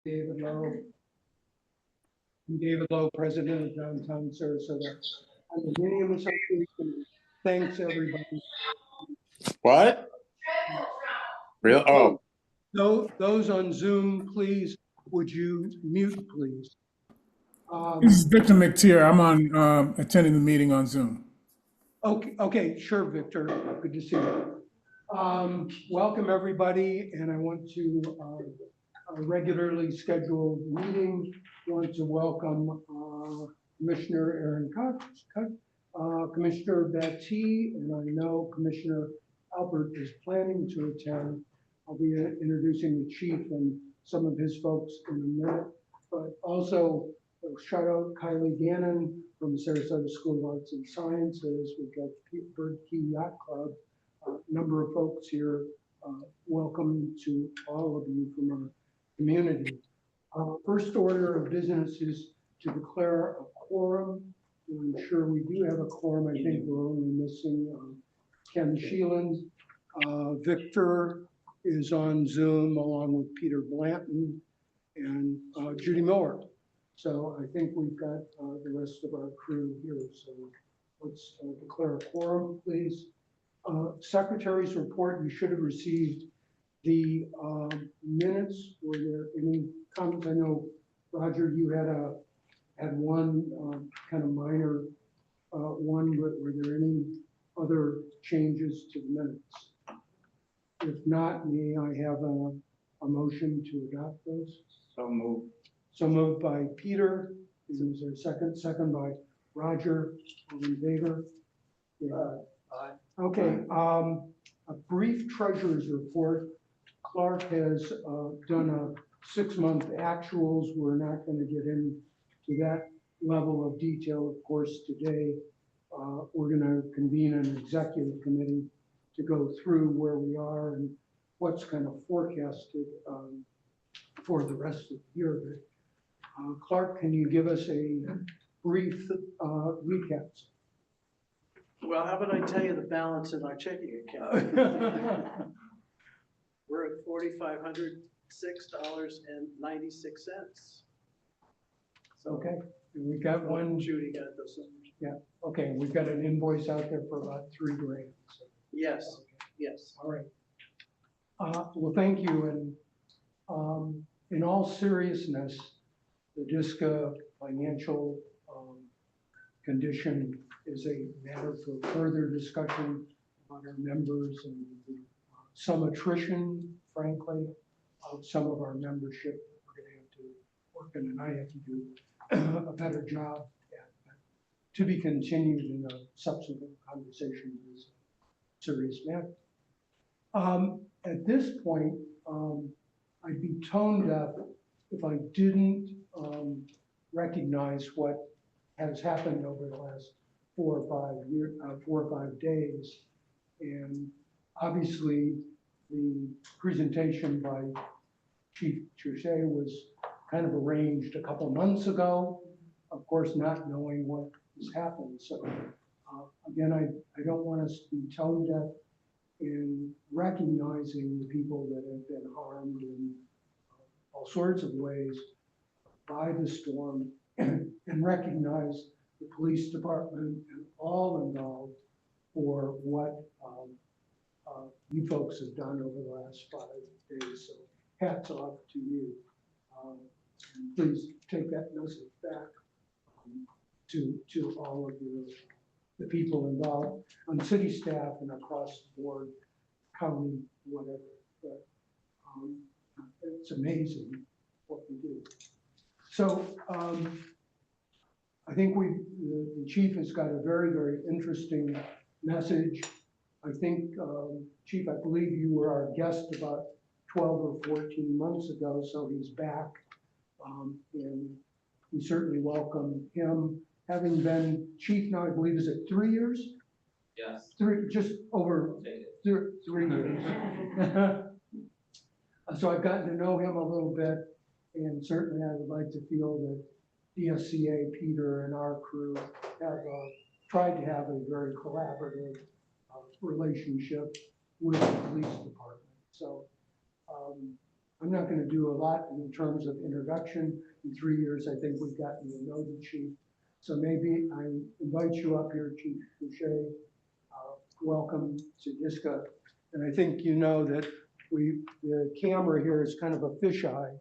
David Lough. I'm David Lough, President of Downtown Sarasota. I'm the Liaison Association. Thanks, everybody. What? Real? Oh, Those on Zoom, please, would you mute, please? This is Victor McTier. I'm on attending the meeting on Zoom. Okay, sure, Victor. Good to see you. Welcome, everybody, and I want to a regularly scheduled meeting. I want to welcome Commissioner Aaron Cox, Commissioner Batty, and I know Commissioner Albert is planning to attend. I'll be introducing the chief and some of his folks in a minute, but also shout out Kylie Gannon from the Sarasota School of Arts and Sciences. We've got Bird Key Yacht Club, a number of folks here. Welcome to all of you from our community. First order of business is to declare a quorum. I'm sure we do have a quorum. I think we're only missing Ken Sheelan. Victor is on Zoom along with Peter Blanton and Judy Miller. So I think we've got the rest of our crew here. So let's declare a quorum, please. Secretary's report, you should have received the minutes. Were there any comments? I know, Roger, you had one kind of minor one, but were there any other changes to the minutes? If not, may I have a motion to adopt those? so moved. So moved by Peter. Is there a second? Second by Roger. All in favor? Yeah. Aye. Okay. A brief treasurer's report. Clark has done a 6-month actuals. We're not going to get into that level of detail, of course, today. We're going to convene an executive committee to go through where we are and what's kind of forecasted for the rest of the year. Clark, can you give us a brief recap? Well, how about I tell you the balance in our checking account? We're at $4,506.96. So Okay, and we've got one. Judy got those numbers. Yeah. Okay, we've got an invoice out there for about $3 grand. So, Yes, okay. yes. All right. Well, thank you. And in all seriousness, the DSCA financial condition is a matter for further discussion on our members and some attrition, frankly, of some of our membership. We're going to have to work on, and I have to do a better job at. To be continued in a subsequent conversation is a serious matter. At this point, I'd be tone deaf if I didn't recognize what has happened over the last 4 or 5 days. And obviously the presentation by Chief Troche was kind of arranged a couple months ago, of course, not knowing what has happened. So again, I don't want us to be tone deaf in recognizing the people that have been harmed in all sorts of ways by the storm and recognize the police department and all involved for what you folks have done over the last 5 days. So hats off to you. And please take that message back to all of the people involved on city staff and across the board, county, whatever. But it's amazing what we do. So I think the chief has got a very, very interesting message. I think, Chief, I believe you were our guest about 12 or 14 months ago, so he's back. And we certainly welcome him. Having been chief now, I believe, is it 3 years? Yes. Just over 3 years. So I've gotten to know him a little bit, and certainly I would like to feel that DSCA, Peter, and our crew have tried to have a very collaborative relationship with the police department. So I'm not gonna do a lot in terms of introduction. In 3 years, I think we've gotten to know the chief. So maybe I invite you up here, Chief Troche. Welcome to DSCA. And I think you know that the camera here is kind of a fisheye.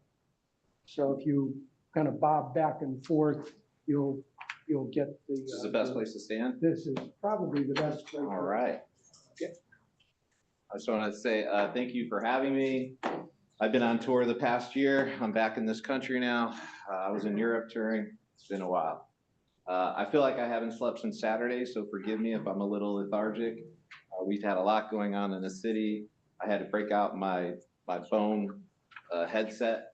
So if you kind of bob back and forth, you'll get the. This is the best place to stand? This is probably the best place. All right. Okay. I just want to say thank you for having me. I've been on tour the past year. I'm back in this country now. I was in Europe touring. It's been a while. I feel like I haven't slept since Saturday, so forgive me if I'm a little lethargic. We've had a lot going on in the city. I had to break out my phone headset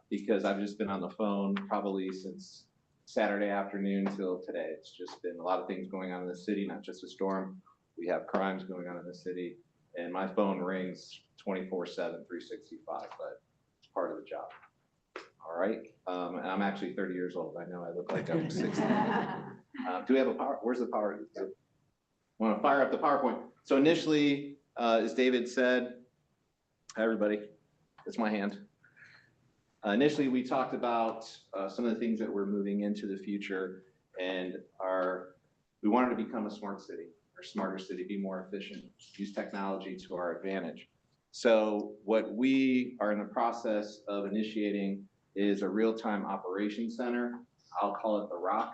because I've just been on the phone probably since Saturday afternoon till today. It's just been a lot of things going on in the city, not just a storm. We have crimes going on in the city, and my phone rings 24/7, 365, but it's part of the job. All right, and I'm actually 30 years old. I know I look like I'm 60. Do we have a power? Where's the power? I want to fire up the PowerPoint. So initially, as David said, hi everybody, it's my hand. Initially, we talked about some of the things that we're moving into the future, and we wanted to become a smart city, or smarter city, be more efficient, use technology to our advantage. So what we are in the process of initiating is a real-time operations center. I'll call it the ROC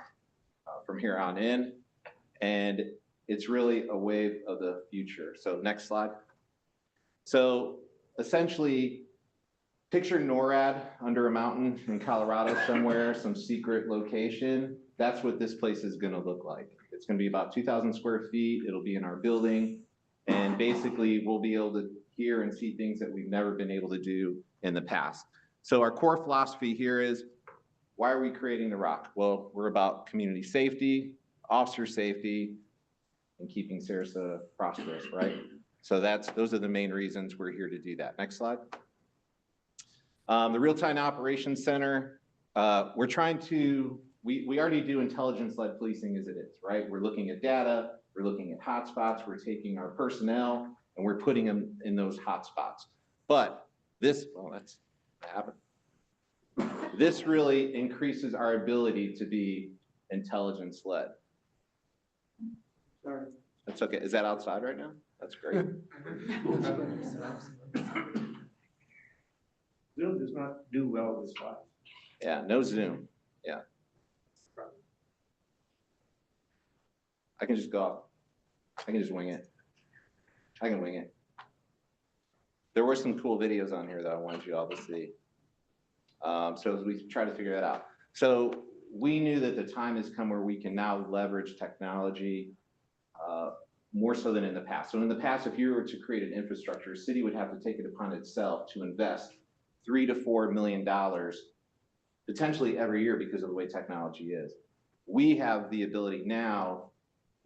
from here on in, and it's really a wave of the future. So next slide. So essentially, picture NORAD under a mountain in Colorado somewhere, some secret location. That's what this place is gonna look like. It's gonna be about 2,000 square feet. It'll be in our building. And basically we'll be able to hear and see things that we've never been able to do in the past. So our core philosophy here is, why are we creating the ROC? Well, we're about community safety, officer safety, and keeping Sarasota prosperous, right? So those are the main reasons we're here to do that. Next slide. The Real-Time Operations Center, we're trying to, we already do intelligence-led policing as it is, right? We're looking at data, we're looking at hotspots, we're taking our personnel, and we're putting them in those hotspots. But this, well, that's what happened. This really increases our ability to be intelligence-led. Sorry. That's okay. Is that outside right now? That's great. Zoom does not do well with slides. Yeah, no Zoom. Yeah. I can just go up. I can just wing it. I can wing it. There were some cool videos on here that I wanted you all to see. So as we try to figure that out. So we knew that the time has come where we can now leverage technology more so than in the past. So in the past, if you were to create an infrastructure, a city would have to take it upon itself to invest $3 to $4 million potentially every year because of the way technology is. We have the ability now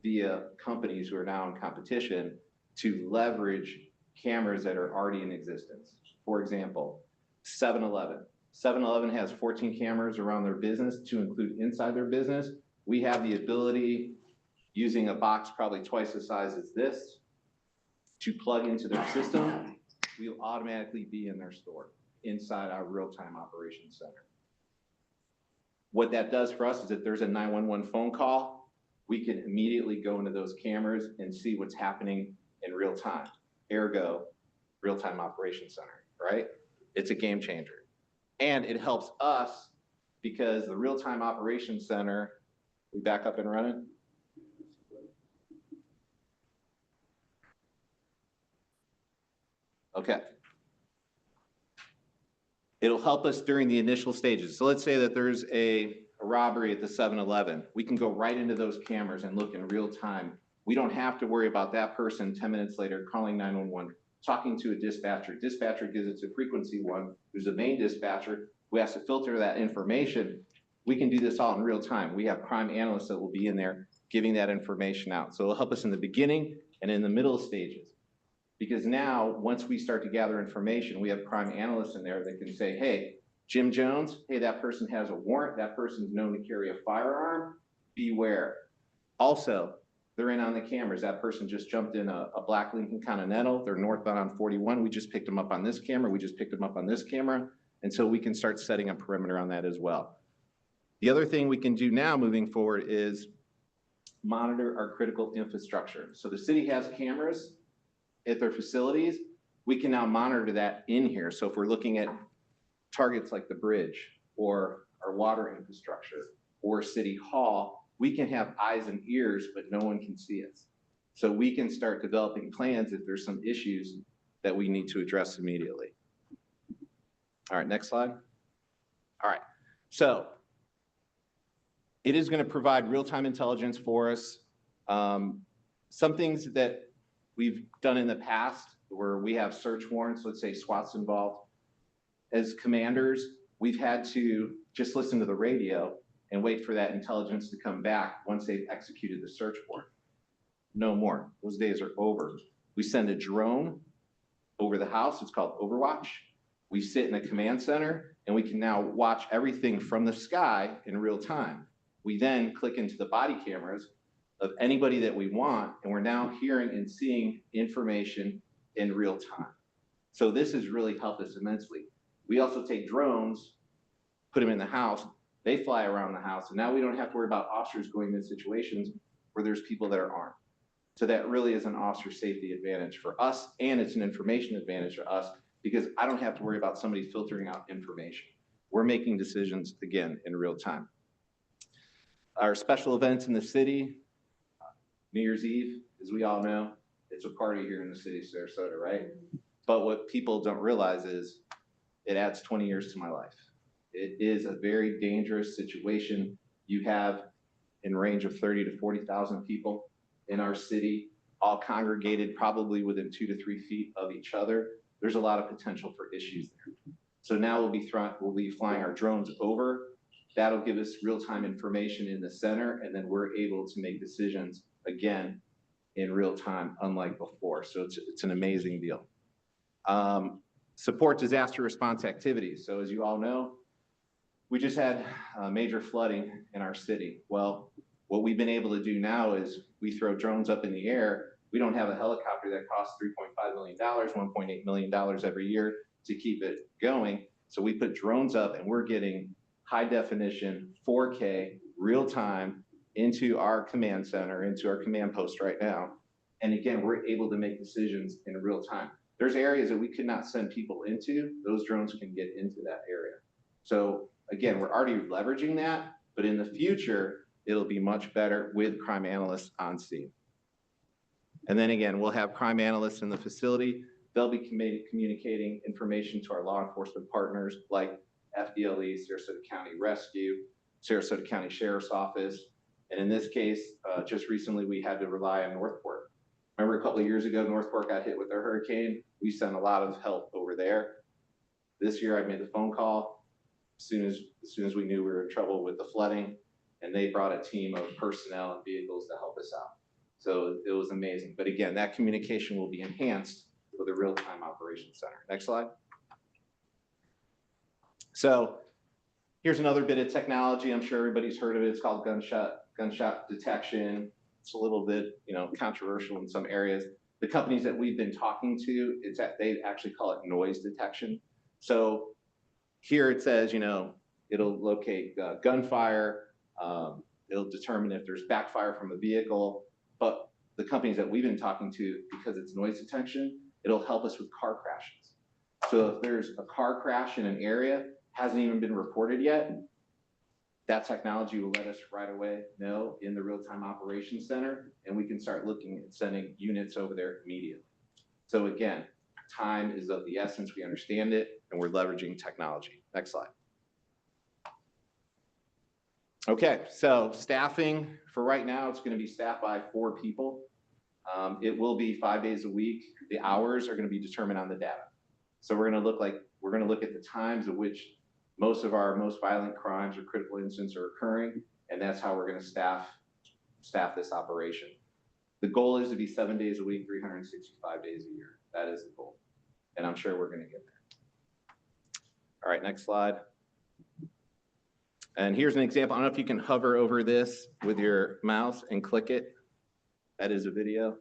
via companies who are now in competition to leverage cameras that are already in existence. For example, 7-Eleven. 7-Eleven has 14 cameras around their business to include inside their business. We have the ability, using a box probably twice the size as this, to plug into their system. We'll automatically be in their store inside our real-time operations center. What that does for us is if there's a 911 phone call, we can immediately go into those cameras and see what's happening in real time. Ergo, real-time operations center, right? It's a game changer. And it helps us because the real-time operations center, we back up and running? Okay. It'll help us during the initial stages. So let's say that there's a robbery at the 7-Eleven. We can go right into those cameras and look in real time. We don't have to worry about that person 10 minutes later calling 911, talking to a dispatcher. Dispatcher gives us a frequency one, who's the main dispatcher, who has to filter that information. We can do this all in real time. We have crime analysts that will be in there giving that information out. So it'll help us in the beginning and in the middle stages. Because now, once we start to gather information, we have crime analysts in there that can say, hey, Jim Jones, hey, that person has a warrant, that person's known to carry a firearm, beware. Also, they're in on the cameras. That person just jumped in a black Lincoln Continental. They're northbound on 41. We just picked them up on this camera. We just picked them up on this camera. And so we can start setting a perimeter on that as well. The other thing we can do now moving forward is monitor our critical infrastructure. So the city has cameras at their facilities. We can now monitor that in here. So if we're looking at targets like the bridge or our water infrastructure or City Hall, we can have eyes and ears, but no one can see us. So we can start developing plans if there's some issues that we need to address immediately. All right, next slide. All right, so it is going to provide real-time intelligence for us. Some things that we've done in the past where we have search warrants, let's say SWAT's involved. As commanders, we've had to just listen to the radio and wait for that intelligence to come back once they've executed the search warrant. No more. Those days are over. We send a drone over the house. It's called Overwatch. We sit in a command center and we can now watch everything from the sky in real time. We then click into the body cameras of anybody that we want, and we're now hearing and seeing information in real time. So this has really helped us immensely. We also take drones, put them in the house, they fly around the house, and now we don't have to worry about officers going into situations where there's people that are armed. So that really is an officer safety advantage for us, and it's an information advantage for us because I don't have to worry about somebody filtering out information. We're making decisions, again, in real time. Our special events in the city, New Year's Eve, as we all know, it's a party here in the city of Sarasota, right? But what people don't realize is it adds 20 years to my life. It is a very dangerous situation. You have in range of 30 to 40,000 people in our city, all congregated probably within 2 to 3 feet of each other. There's a lot of potential for issues there. So now we'll be flying our drones over. That'll give us real-time information in the center, and then we're able to make decisions again in real time, unlike before. So it's an amazing deal. Support disaster response activities. So as you all know, we just had major flooding in our city. Well, what we've been able to do now is we throw drones up in the air. We don't have a helicopter that costs $3.5 million, $1.8 million every year to keep it going. So we put drones up and we're getting high definition, 4K, real time into our command center, into our command post right now. And again, we're able to make decisions in real time. There's areas that we could not send people into, those drones can get into that area. So again, we're already leveraging that, but in the future, it'll be much better with crime analysts on scene. And then again, we'll have crime analysts in the facility. They'll be communicating information to our law enforcement partners like FDLE, Sarasota County Rescue, Sarasota County Sheriff's Office. And in this case, just recently, we had to rely on Northport. Remember a couple of years ago, Northport got hit with a hurricane. We sent a lot of help over there. This year, I made the phone call as soon as we knew we were in trouble with the flooding, and they brought a team of personnel and vehicles to help us out. So it was amazing. But again, that communication will be enhanced with a real-time operations center. Next slide. So here's another bit of technology. I'm sure everybody's heard of it. It's called gunshot detection. It's a little bit, controversial in some areas. The companies that we've been talking to, they actually call it noise detection. So here it says, it'll locate gunfire. It'll determine if there's backfire from a vehicle. But the companies that we've been talking to, because it's noise detection, it'll help us with car crashes. So if there's a car crash in an area, hasn't even been reported yet, that technology will let us right away know in the real-time operations center, and we can start looking at sending units over there immediately. So again, time is of the essence. We understand it, and we're leveraging technology. Next slide. Okay, so staffing for right now, it's going to be staffed by 4 people. It will be 5 days a week. The hours are going to be determined on the data. So we're going to look at the times at which most of our most violent crimes or critical incidents are occurring, and that's how we're going to staff this operation. The goal is to be 7 days a week, 365 days a year. That is the goal, and I'm sure we're going to get there. All right, next slide. And here's an example. I don't know if you can hover over this with your mouse and click it. That is a video.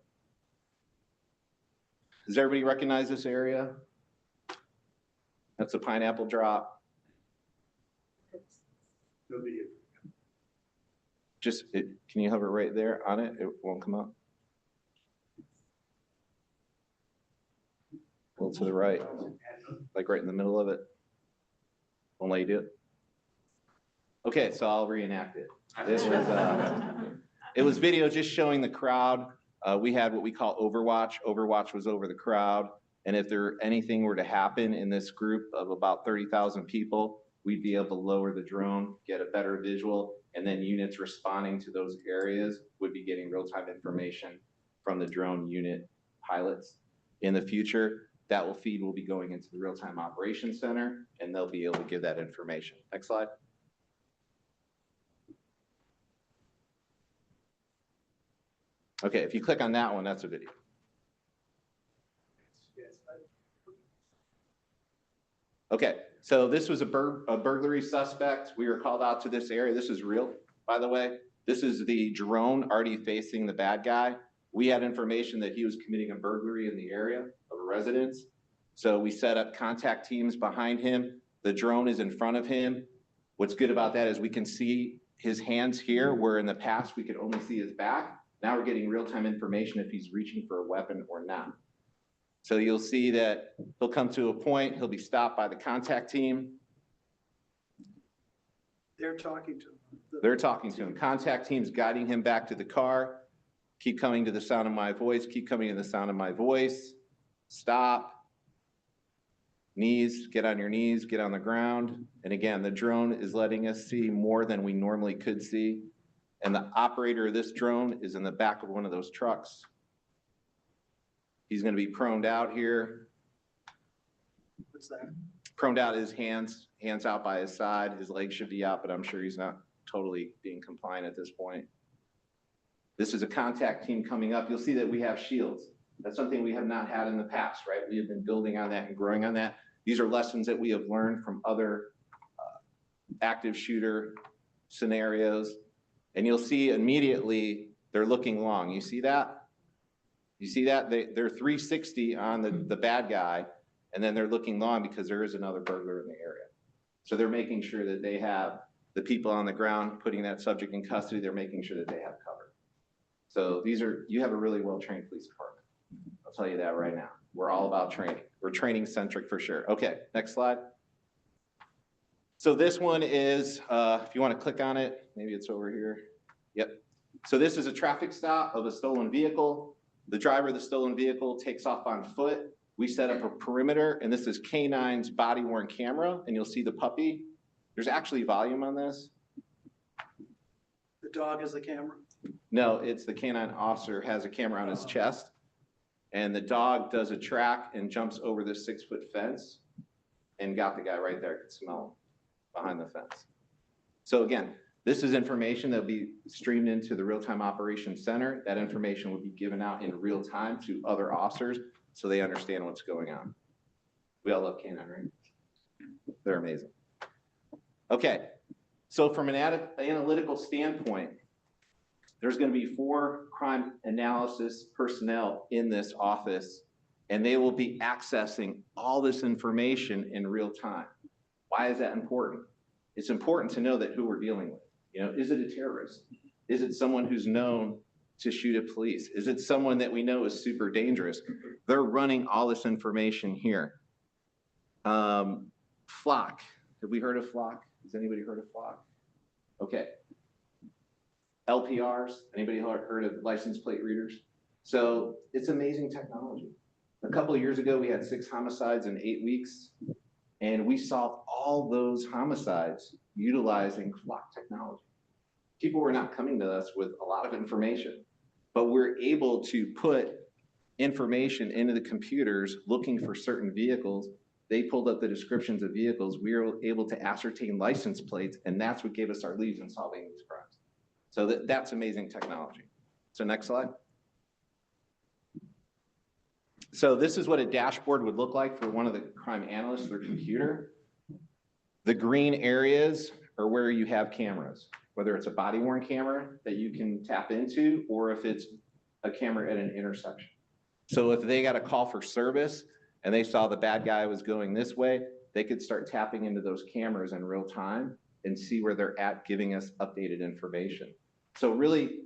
Does everybody recognize this area? That's a pineapple drop. No video. Can you hover right there on it? It won't come up. A little to the right, like right in the middle of it. Won't let you do it. Okay, so I'll reenact it. This was, it was video just showing the crowd. We had what we call Overwatch. Overwatch was over the crowd. And if anything were to happen in this group of about 30,000 people, we'd be able to lower the drone, get a better visual, and then units responding to those areas would be getting real-time information from the drone unit pilots. In the future, that will be going into the real-time operations center, and they'll be able to give that information. Next slide. Okay, if you click on that one, that's a video. Okay, so this was a burglary suspect. We were called out to this area. This is real, by the way. This is the drone already facing the bad guy. We had information that he was committing a burglary in the area of a residence. So we set up contact teams behind him. The drone is in front of him. What's good about that is we can see his hands here, where in the past we could only see his back. Now we're getting real-time information if he's reaching for a weapon or not. So you'll see that he'll come to a point, he'll be stopped by the contact team. They're talking to him. They're talking to him. Contact team's guiding him back to the car. Keep coming to the sound of my voice. Keep coming to the sound of my voice. Stop. Knees, get on your knees, get on the ground. And again, the drone is letting us see more than we normally could see. And the operator of this drone is in the back of one of those trucks. He's gonna be proned out here. What's that? Proned out, his hands out by his side. His legs should be out, but I'm sure he's not totally being compliant at this point. This is a contact team coming up. You'll see that we have shields. That's something we have not had in the past, right? We have been building on that and growing on that. These are lessons that we have learned from other active shooter scenarios. And you'll see immediately they're looking long. You see that? You see that? They're 360 on the bad guy, and then they're looking long because there is another burglar in the area. So they're making sure that they have the people on the ground, putting that subject in custody. They're making sure that they have cover. So you have a really well-trained police department. I'll tell you that right now. We're all about training. We're training centric for sure. Okay, next slide. So this one is, if you want to click on it, maybe it's over here. Yep. So this is a traffic stop of a stolen vehicle. The driver of the stolen vehicle takes off on foot. We set up a perimeter, and this is K9's body-worn camera, and you'll see the puppy. There's actually volume on this. The dog has the camera? No, it's the K9 officer has a camera on his chest, and the dog does a track and jumps over this 6-foot fence and got the guy right there. I could smell him behind the fence. So again, this is information that will be streamed into the real-time operations center. That information will be given out in real time to other officers so they understand what's going on. We all love K9, right? They're amazing. Okay, so from an analytical standpoint, there's going to be 4 crime analysis personnel in this office, and they will be accessing all this information in real time. Why is that important? It's important to know that who we're dealing with. You know, is it a terrorist? Is it someone who's known to shoot at police? Is it someone that we know is super dangerous? They're running all this information here. Flock. Have we heard of Flock? Has anybody heard of Flock? Okay. LPRs. Anybody heard of license plate readers? So it's amazing technology. A couple of years ago, we had 6 homicides in 8 weeks, and we solved all those homicides utilizing Flock technology. People were not coming to us with a lot of information, but we're able to put information into the computers looking for certain vehicles. They pulled up the descriptions of vehicles. We were able to ascertain license plates, and that's what gave us our leads in solving these crimes. So that's amazing technology. So next slide. So this is what a dashboard would look like for one of the crime analysts, their computer. The green areas are where you have cameras, whether it's a body-worn camera that you can tap into, or if it's a camera at an intersection. So if they got a call for service and they saw the bad guy was going this way, they could start tapping into those cameras in real time and see where they're at, giving us updated information. So really,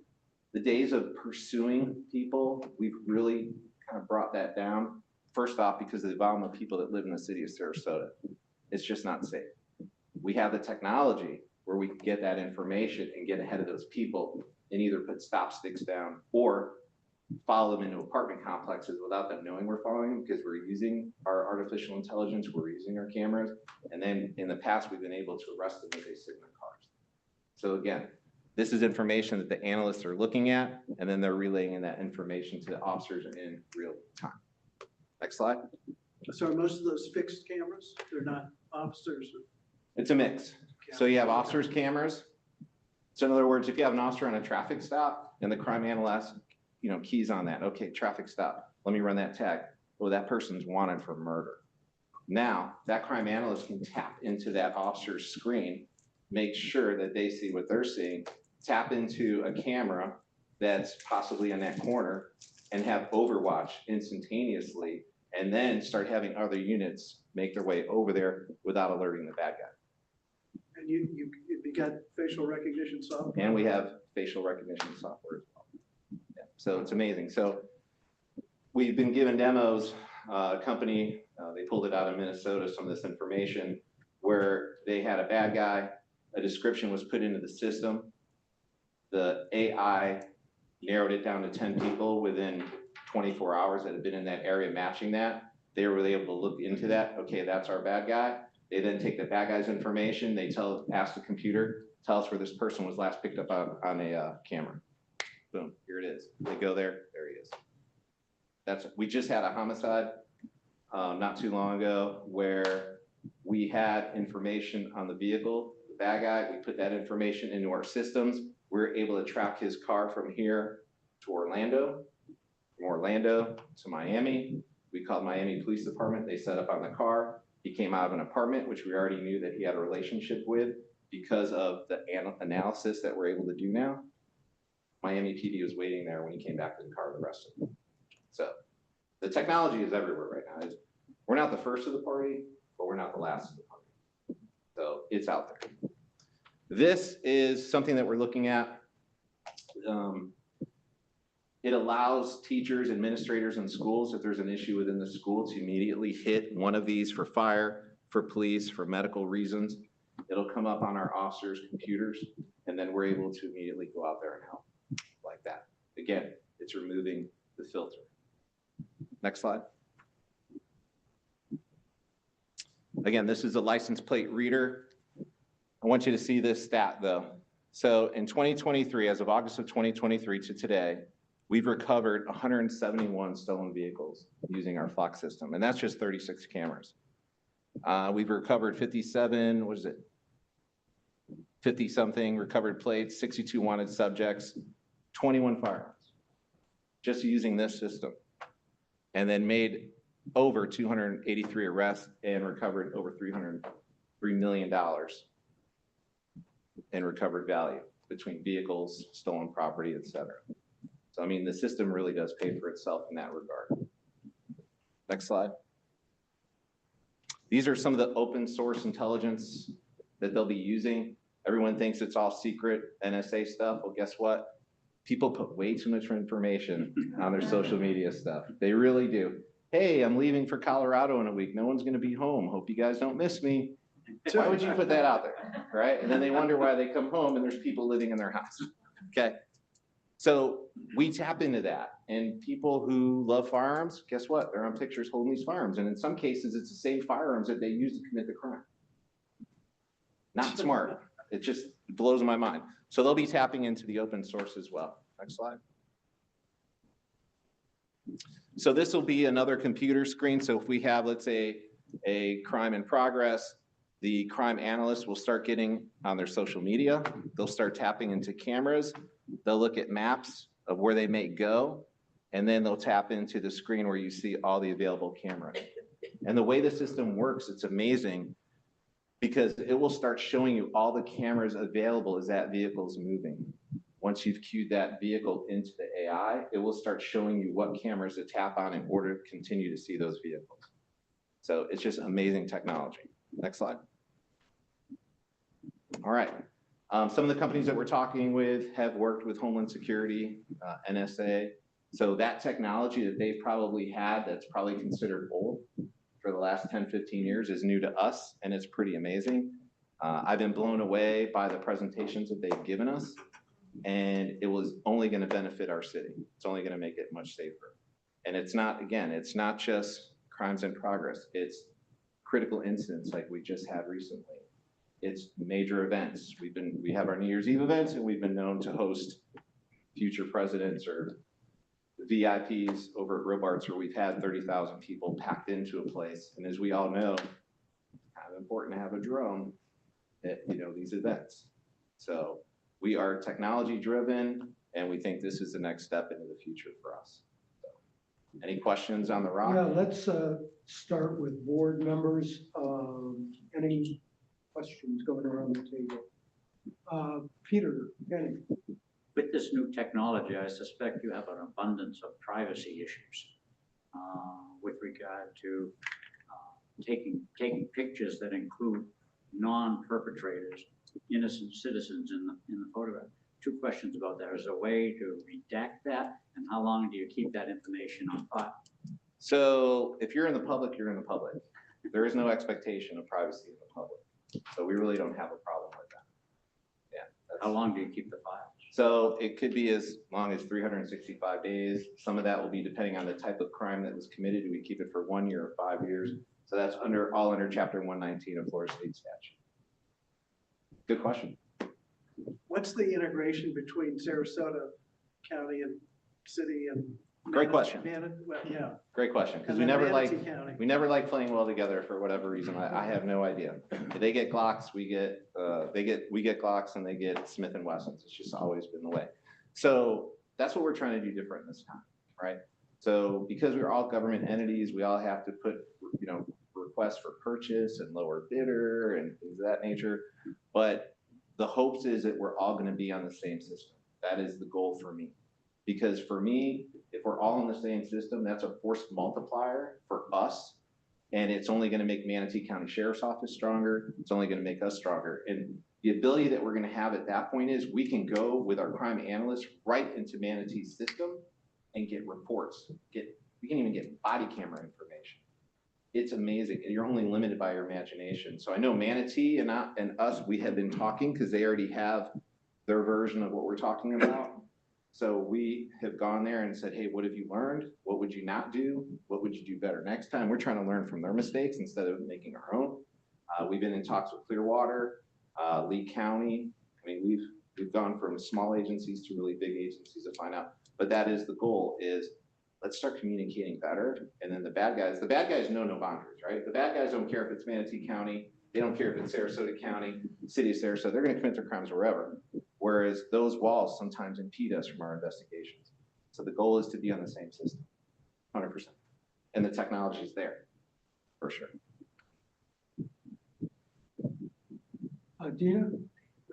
the days of pursuing people, we've really kind of brought that down. First off, because of the volume of people that live in the city of Sarasota. It's just not safe. We have the technology where we can get that information and get ahead of those people and either put stop sticks down or follow them into apartment complexes without them knowing we're following them, because we're using our artificial intelligence, we're using our cameras. And then in the past, we've been able to arrest them as they sit in their cars. So again, this is information that the analysts are looking at, and then they're relaying that information to the officers in real time. Next slide. So are most of those fixed cameras? They're not officers? It's a mix. So you have officers' cameras. So in other words, if you have an officer on a traffic stop and the crime analyst, keys on that. Okay, traffic stop. Let me run that tag. Well, that person's wanted for murder. Now, that crime analyst can tap into that officer's screen, make sure that they see what they're seeing, tap into a camera that's possibly in that corner, and have overwatch instantaneously, and then start having other units make their way over there without alerting the bad guy. And you got facial recognition software? And we have facial recognition software as well. Yeah, so it's amazing. So we've been given demos, a company, they pulled it out of Minnesota, some of this information, where they had a bad guy, a description was put into the system. The AI narrowed it down to 10 people within 24 hours that had been in that area matching that. They were able to look into that. Okay, that's our bad guy. They then take the bad guy's information. They ask the computer, tell us where this person was last picked up on a camera. Boom, here it is. They go there he is. We just had a homicide not too long ago where we had information on the vehicle, the bad guy. We put that information into our systems. We were able to track his car from here to Orlando, from Orlando to Miami. We called Miami Police Department. They set up on the car. He came out of an apartment, which we already knew that he had a relationship with because of the analysis that we're able to do now. Miami PD was waiting there when he came back to the car with the rest of them. So the technology is everywhere right now. We're not the first of the party, but we're not the last of the party. So it's out there. This is something that we're looking at. It allows teachers, administrators in schools, if there's an issue within the school, to immediately hit one of these for fire, for police, for medical reasons. It'll come up on our officers' computers, and then we're able to immediately go out there and help like that. Again, it's removing the filter. Next slide. Again, this is a license plate reader. I want you to see this stat though. So in 2023, as of August of 2023 to today, we've recovered 171 stolen vehicles using our flock system, and that's just 36 cameras. We've recovered 57, 50-something recovered plates, 62 wanted subjects, 21 firearms, just using this system, and then made over 283 arrests and recovered over $303 million in recovered value between vehicles, stolen property, et cetera. So, I mean, the system really does pay for itself in that regard. Next slide. These are some of the open source intelligence that they'll be using. Everyone thinks it's all secret NSA stuff. Well, guess what? People put way too much information on their social media stuff. They really do. Hey, I'm leaving for Colorado in a week. No one's going to be home. Hope you guys don't miss me. Why would you put that out there, right? And then they wonder why they come home and there's people living in their house, okay? So we tap into that, and people who love firearms, guess what? They're on pictures holding these firearms, and in some cases, it's the same firearms that they use to commit the crime. Not smart. It just blows my mind. So they'll be tapping into the open source as well. Next slide. So this will be another computer screen. So if we have, let's say, a crime in progress, the crime analyst will start getting on their social media. They'll start tapping into cameras. They'll look at maps of where they may go, and then they'll tap into the screen where you see all the available cameras. And the way the system works, it's amazing, because it will start showing you all the cameras available as that vehicle's moving. once you've queued that vehicle into the AI, it will start showing you what cameras to tap on in order to continue to see those vehicles. So it's just amazing technology. Next slide. All right. Some of the companies that we're talking with have worked with Homeland Security, NSA. So that technology that they've probably had that's probably considered old for the last 10, 15 years is new to us, and it's pretty amazing. I've been blown away by the presentations that they've given us, and it was only going to benefit our city. It's only going to make it much safer. And it's not, again, it's not just crimes in progress. It's critical incidents like we just had recently. It's major events. We have our New Year's Eve events, and we've been known to host future presidents or VIPs over at Robarts, where we've had 30,000 people packed into a place. And as we all know, it's kind of important to have a drone at, these events. So we are technology driven, and we think this is the next step into the future for us. So, any questions on the rock? Yeah, let's start with board members. Any questions going around the table? Peter, Kenny. With this new technology, I suspect you have an abundance of privacy issues with regard to taking pictures that include non-perpetrators, innocent citizens in the photograph. Two questions about that. Is there a way to redact that, and how long do you keep that information on file? So if you're in the public, you're in the public. There is no expectation of privacy in the public. So we really don't have a problem with that. Yeah. How long do you keep the files? So it could be as long as 365 days. Some of that will be depending on the type of crime that was committed. Do we keep it for 1 year or 5 years? So that's all under Chapter 119 of Florida State Statute. Good question. What's the integration between Sarasota County and city and? Great question. Well, yeah. Great question, because And we then never County. like playing well together for whatever reason. I have no idea. If they get Glocks, we get Glocks, and they get Smith and Wessons. It's just always been the way. So that's what we're trying to do different this time, right? So because we're all government entities, we all have to put, requests for purchase and lower bidder and things of that nature. But the hopes is that we're all going to be on the same system. That is the goal for me. Because for me, if we're all in the same system, that's a force multiplier for us. And it's only going to make Manatee County Sheriff's Office stronger. It's only going to make us stronger. And the ability that we're going to have at that point is we can go with our crime analysts right into Manatee's system and get reports. We can even get body camera information. It's amazing. And you're only limited by your imagination. So I know Manatee and us, we have been talking because they already have their version of what we're talking about. So we have gone there and said, hey, what have you learned? What would you not do? What would you do better next time? We're trying to learn from their mistakes instead of making our own. We've been in talks with Clearwater, Lee County. I mean, we've gone from small agencies to really big agencies to find out. But that is the goal, is let's start communicating better. And then the bad guys know no boundaries, right? The bad guys don't care if it's Manatee County. They don't care if it's Sarasota County, city of Sarasota. They're going to commit their crimes wherever. Whereas those walls sometimes impede us from our investigations. So the goal is to be on the same system, 100%. And the technology is there, for sure. Dina?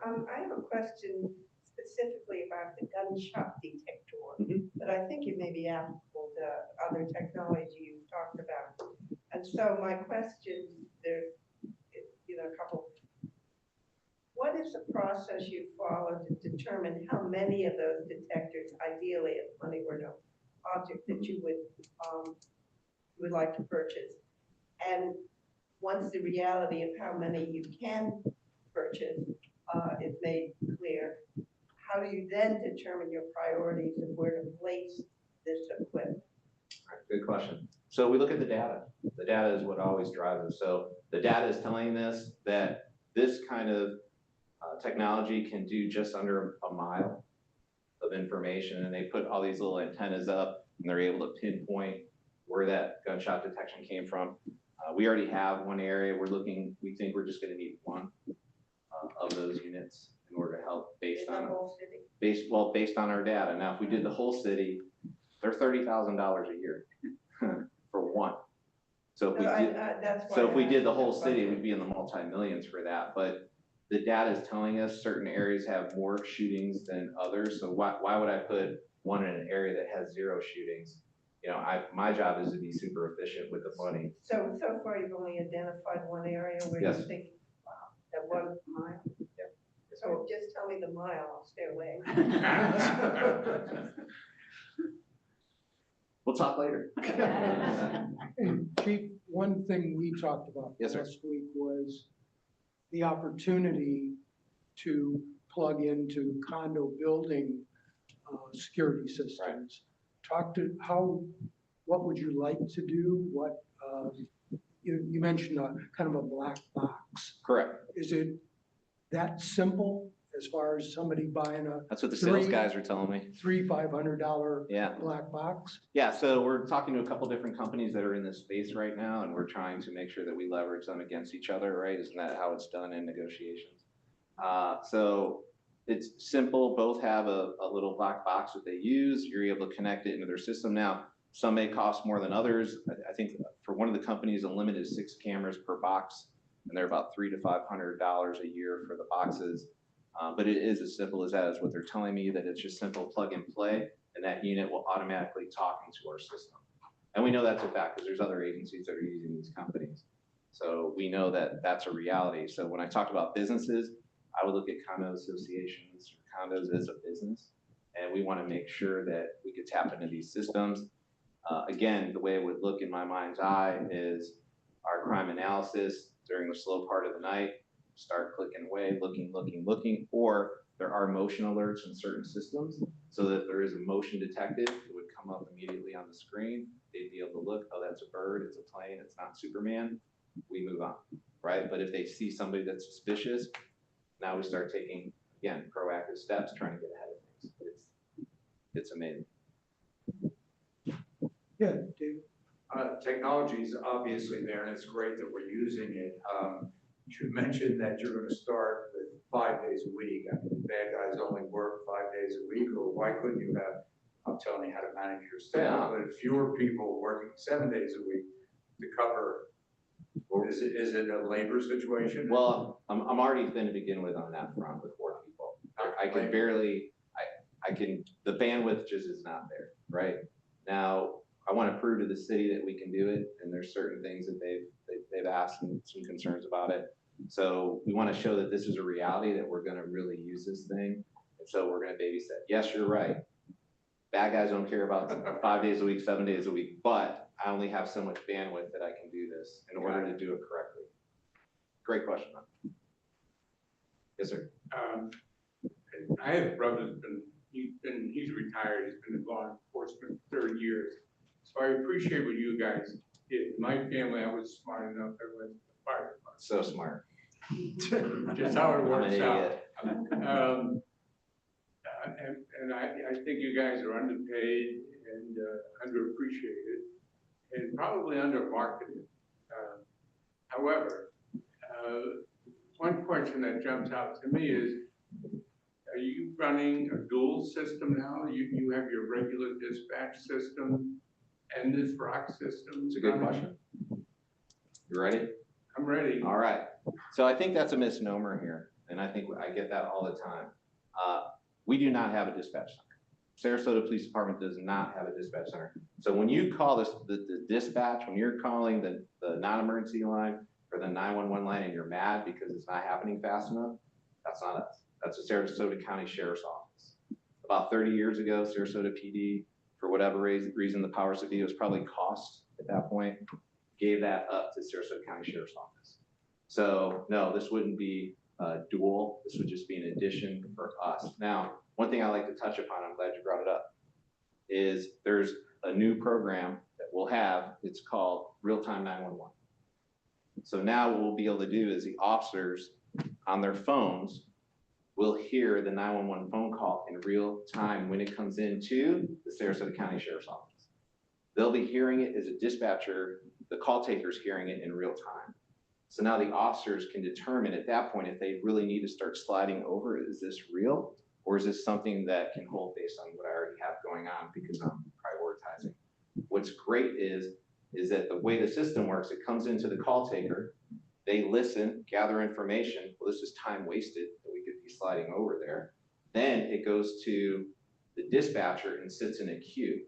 I have a question specifically about the gunshot detector, but I think it may be applicable to other technology you've talked about. And so my question, there's a couple. What is the process you follow to determine how many of those detectors, ideally, if money were no object, that you would like to purchase? And once the reality of how many you can purchase is made clear, how do you then determine your priorities and where to place this equipment? Good question. So we look at the data. The data is what always drives us. So the data is telling us that this kind of technology can do just under a mile of information, and they put all these little antennas up, and they're able to pinpoint where that gunshot detection came from. We already have one area we think we're just going to need one of those units in order to help based on our data. Now, if we did the whole city, they're $30,000 a year for one. So if we did the whole city, we'd be in the multi-millions for that. But the data is telling us certain areas have more shootings than others. So why would I put one in an area that has 0 shootings? You know, my job is to be super efficient with the money. So far you've only identified one area where you Yes. think, wow, that 1 mile? Yeah. So just tell me the mile, I'll stay away. We'll talk later. And Chief, one thing we talked about Yes, sir. last week was the opportunity to plug into condo building security systems. Talk to what would you like to do? What, you mentioned a kind of a black box. Correct. Is it that simple as far as somebody buying a That's what the sales Three- guys are telling me. $500 Yeah. black box? Yeah, so we're talking to a couple different companies that are in this space right now, and we're trying to make sure that we leverage them against each other, right? Isn't that how it's done in negotiations? So it's simple. Both have a little black box that they use. You're able to connect it into their system. Now, some may cost more than others. I think for one of the companies, a limit is 6 cameras per box, and they're about $300 to $500 a year for the boxes. But it is as simple as that, is what they're telling me, that it's just simple plug and play, and that unit will automatically talk into our system. And we know that's a fact because there's other agencies that are using these companies. So we know that that's a reality. So when I talk about businesses, I would look at condo associations or condos as a business, and we want to make sure that we could tap into these systems. Again, the way it would look in my mind's eye is our crime analysis during the slow part of the night, start clicking away, looking, or there are motion alerts in certain systems, so that if there is a motion detected, it would come up immediately on the screen. They'd be able to look, oh, that's a bird, it's a plane, it's not Superman, we move on, right? But if they see somebody that's suspicious, now we start taking, again, proactive steps, trying to get ahead of things. It's amazing. Yeah, Dave. Technology is obviously there, and it's great that we're using it. You mentioned that you're going to start with 5 days a week. I mean, bad guys only work 5 days a week, or why couldn't you have, I'm telling you how to manage your staff, but fewer people working 7 days a week to cover? Or is it a labor situation? Well, I'm already thin to begin with on that front with 4 people. I can barely, the bandwidth just is not there, right? Now, I want to prove to the city that we can do it, and there's certain things that they've asked and some concerns about it. So we want to show that this is a reality, that we're going to really use this thing. And so we're going to babysit. Yes, you're right. Bad guys don't care about 5 days a week, 7 days a week, but I only have so much bandwidth that I can do this in order to do it correctly. Great question. Yes, sir. I have a brother that's he's retired, he's been in law enforcement for 30 years. So I appreciate what you guys did. My family, I was smart enough, I went to the fire department. So smart. Just how it I'm an works out. idiot. And I think you guys are underpaid and underappreciated and probably undermarketed. However, one question that jumps out to me is, are you running a dual system now? You have your regular dispatch system and this rock system? It's a good question. You ready? I'm ready. All right. So I think that's a misnomer here, and I think I get that all the time. We do not have a dispatch center. Sarasota Police Department does not have a dispatch center. So when you call the dispatch, when you're calling the non-emergency line or the 911 line and you're mad because it's not happening fast enough, that's not us. That's the Sarasota County Sheriff's Office. About 30 years ago, Sarasota PD, for whatever reason, the powers that be, was probably cost at that point, gave that up to Sarasota County Sheriff's Office. So no, this wouldn't be dual. This would just be an addition for us. Now, one thing I like to touch upon, I'm glad you brought it up, is there's a new program that we'll have. It's called Real-Time 911. So now what we'll be able to do is the officers on their phones will hear the 911 phone call in real time when it comes into the Sarasota County Sheriff's Office. They'll be hearing it as a dispatcher, the call taker's hearing it in real time. So now the officers can determine at that point if they really need to start sliding over, is this real? Or is this something that can hold based on what I already have going on because I'm prioritizing? What's great is that the way the system works, it comes into the call taker, They listen, gather information. Well, this is time wasted that we could be sliding over there. Then it goes to the dispatcher and sits in a queue.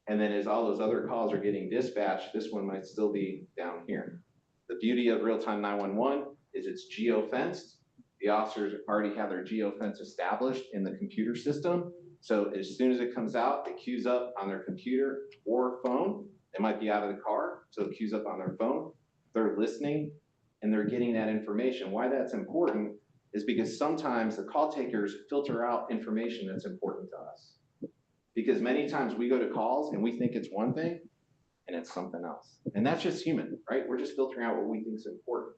And then as all those other calls are getting dispatched, this one might still be down here. The beauty of real-time 911 is it's geo-fenced. The officers already have their geo-fence established in the computer system. So as soon as it comes out, it queues up on their computer or phone. They might be out of the car, so it queues up on their phone. They're listening and they're getting that information. Why that's important is because sometimes the call takers filter out information that's important to us. Because many times we go to calls and we think it's one thing and it's something else. And that's just human, right? We're just filtering out what we think is important.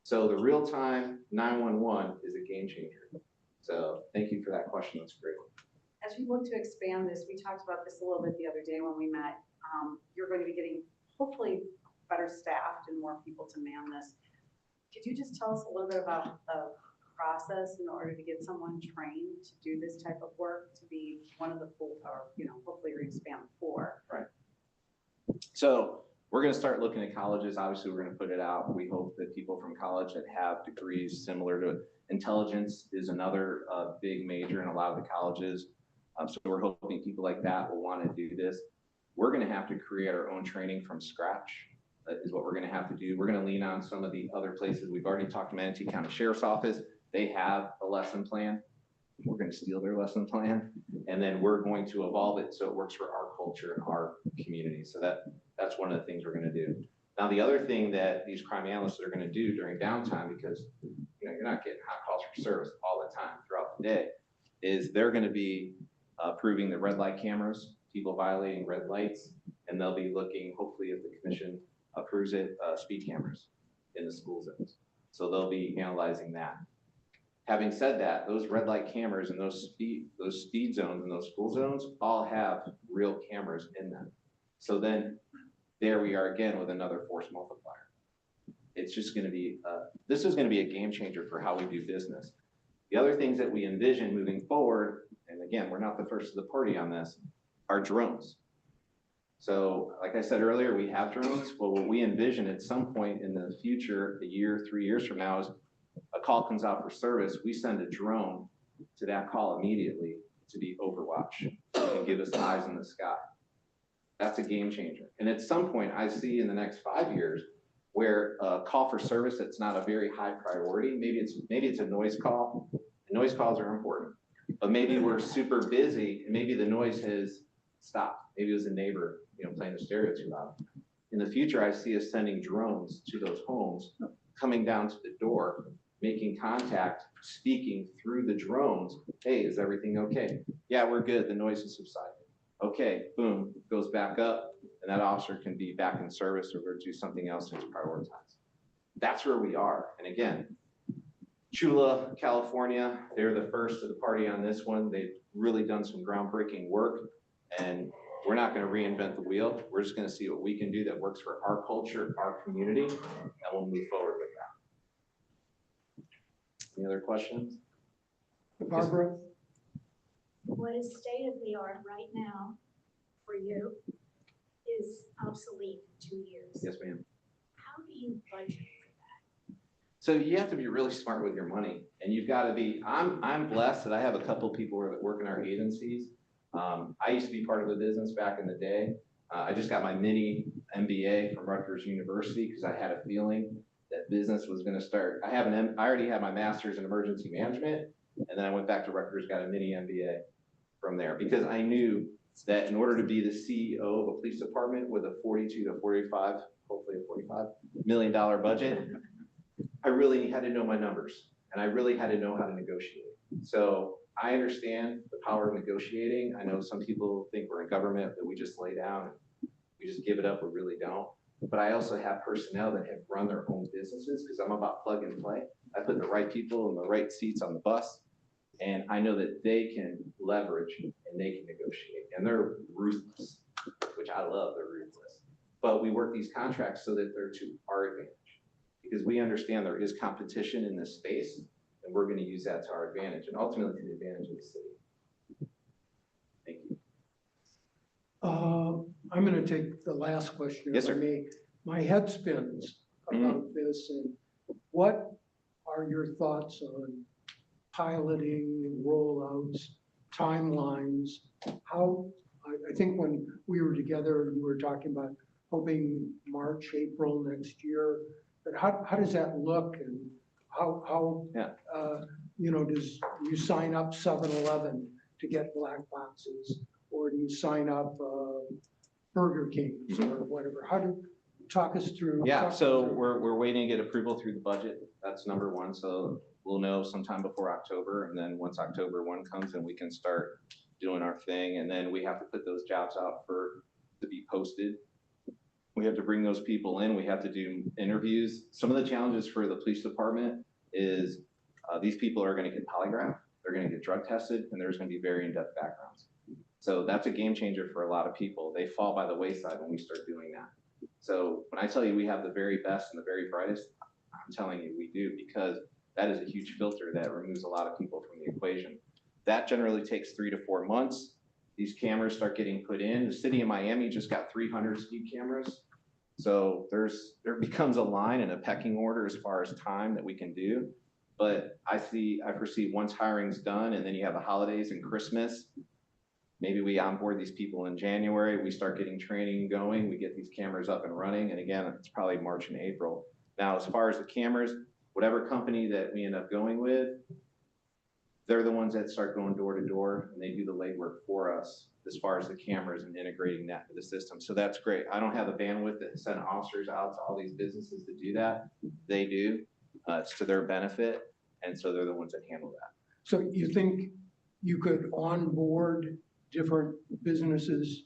So the real-time 911 is a game changer. So thank you for that question. That's great. As we look to expand this, we talked about this a little bit the other day when we met. You're going to be getting hopefully better staffed and more people to man this. Could you just tell us a little bit about the process in order to get someone trained to do this type of work, to be one of the full, or, you know, hopefully you're going to expand 4. Right. So we're going to start looking at colleges. Obviously, we're going to put it out. We hope that people from college that have degrees similar to it. Intelligence is another big major in a lot of the colleges. So we're hoping people like that will want to do this. We're going to have to create our own training from scratch. That is what we're going to have to do. We're going to lean on some of the other places. We've already talked to Manatee County Sheriff's Office. They have a lesson plan. We're going to steal their lesson plan, and then we're going to evolve it so it works for our culture and our community. So that's one of the things we're going to do. Now, the other thing that these crime analysts are going to do during downtime, because you know you're not getting hot calls for service all the time throughout the day, is they're going to be approving the red light cameras, people violating red lights, and they'll be looking, hopefully, if the commission approves it, speed cameras in the school zones. So they'll be analyzing that. Having said that, those red light cameras and those speed zones and those school zones all have real cameras in them. So then there we are again with another force multiplier. It's just going to be, this is going to be a game changer for how we do business. The other things that we envision moving forward, and again, we're not the first to the party on this, are drones. So like I said earlier, we have drones. Well, what we envision at some point in the future, a year, 3 years from now, is a call comes out for service, we send a drone to that call immediately to be overwatch and give us eyes in the sky. That's a game changer. And at some point, I see in the next 5 years where a call for service that's not a very high priority, maybe it's a noise call. Noise calls are important, but maybe we're super busy and maybe the noise has stopped. Maybe it was a neighbor, you know, playing the stereo too loud. In the future, I see us sending drones to those homes, coming down to the door, making contact, speaking through the drones. Hey, is everything okay? Yeah, we're good. The noise has subsided. Okay, boom, goes back up, and that officer can be back in service or do something else that's prioritized. That's where we are. And again, Chula, California, they're the first to the party on this one. They've really done some groundbreaking work, and we're not going to reinvent the wheel. We're just going to see what we can do that works for our culture, our community, and we'll move forward with that. Any other questions? Barbara? What is state of the art right now for you is obsolete in 2 years. Yes, ma'am. How do you budget for that? So you have to be really smart with your money, and you've got to be, I'm blessed that I have a couple of people that work in our agencies. I used to be part of the business back in the day. I just got my mini MBA from Rutgers University because I had a feeling that business was going to start. I already had my master's in emergency management, and then I went back to Rutgers, got a mini MBA from there because I knew that in order to be the CEO of a police department with a 42 to 45, hopefully a $45 million budget, I really had to know my numbers and I really had to know how to negotiate. So I understand the power of negotiating. I know some people think we're in government, that we just lay down and we just give it up. We really don't. But I also have personnel that have run their own businesses because I'm about plug and play. I put the right people in the right seats on the bus, and I know that they can leverage and they can negotiate, and they're ruthless, which I love. They're ruthless. But we work these contracts so that they're to our advantage because we understand there is competition in this space, and we're going to use that to our advantage and ultimately to the advantage of the city. Thank you. I'm going to take the last question. Yes, sir. If I may. My head spins about this, and what are your thoughts on piloting, rollouts, timelines? How, I think when we were together, you were talking about hoping March, April next year, but how does that look, and how, Yeah. you know, does you sign up 7-Eleven to get black boxes, or do you sign up Burger Kings or whatever? How do, talk us through. Yeah, talk us so through. we're waiting to get approval through the budget. That's number one. So we'll know sometime before October. And then once October 1 comes, then we can start doing our thing. And then we have to put those jobs out to be posted. We have to bring those people in. We have to do interviews. Some of the challenges for the police department is these people are going to get polygraphed, they're going to get drug tested, and there's going to be very in-depth backgrounds. So that's a game changer for a lot of people. They fall by the wayside when we start doing that. So when I tell you we have the very best and the very brightest, I'm telling you we do, because that is a huge filter that removes a lot of people from the equation. That generally takes 3 to 4 months. These cameras start getting put in. The city of Miami just got 300 speed cameras. So there becomes a line and a pecking order as far as time that we can do. But I foresee once hiring's done, and then you have the holidays and Christmas, maybe we onboard these people in January, we start getting training going, we get these cameras up and running, and again, it's probably March and April. Now, as far as the cameras, whatever company that we end up going with, they're the ones that start going door to door, and they do the legwork for us as far as the cameras and integrating that to the system. So that's great. I don't have the bandwidth to send officers out to all these businesses to do that. They do. It's to their benefit, and so they're the ones that handle that. So you think you could onboard different businesses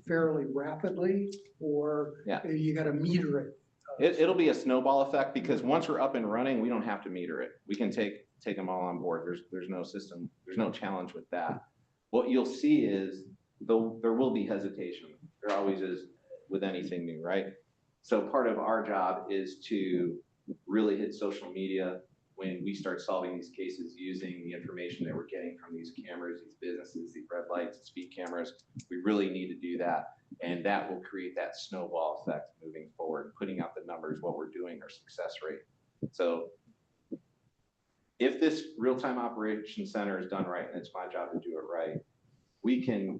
fairly rapidly, or Yeah. you got to meter it? It'll be a snowball effect, because once we're up and running, we don't have to meter it. We can take them all on board. There's no system, there's no challenge with that. What you'll see is there will be hesitation. There always is with anything new, right? So part of our job is to really hit social media when we start solving these cases using the information that we're getting from these cameras, these businesses, these red lights, speed cameras. We really need to do that. And that will create that snowball effect moving forward, putting out the numbers, what we're doing, our success rate. So if this real-time operations center is done right, and it's my job to do it right, we can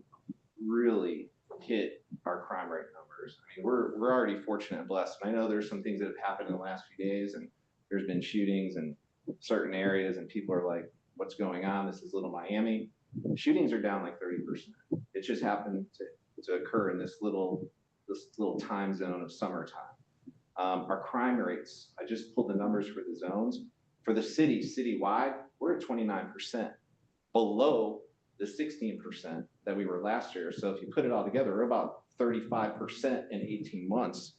really hit our crime rate numbers. I mean, we're already fortunate and blessed. And I know there's some things that have happened in the last few days, and there's been shootings in certain areas, and people are like, what's going on? This is Little Miami. Shootings are down like 30%. It just happened to occur in this little time zone of summertime. Our crime rates, I just pulled the numbers for the zones. For the citywide, we're at 29%, below the 16% that we were last year. So if you put it all together, we're about 35% in 18 months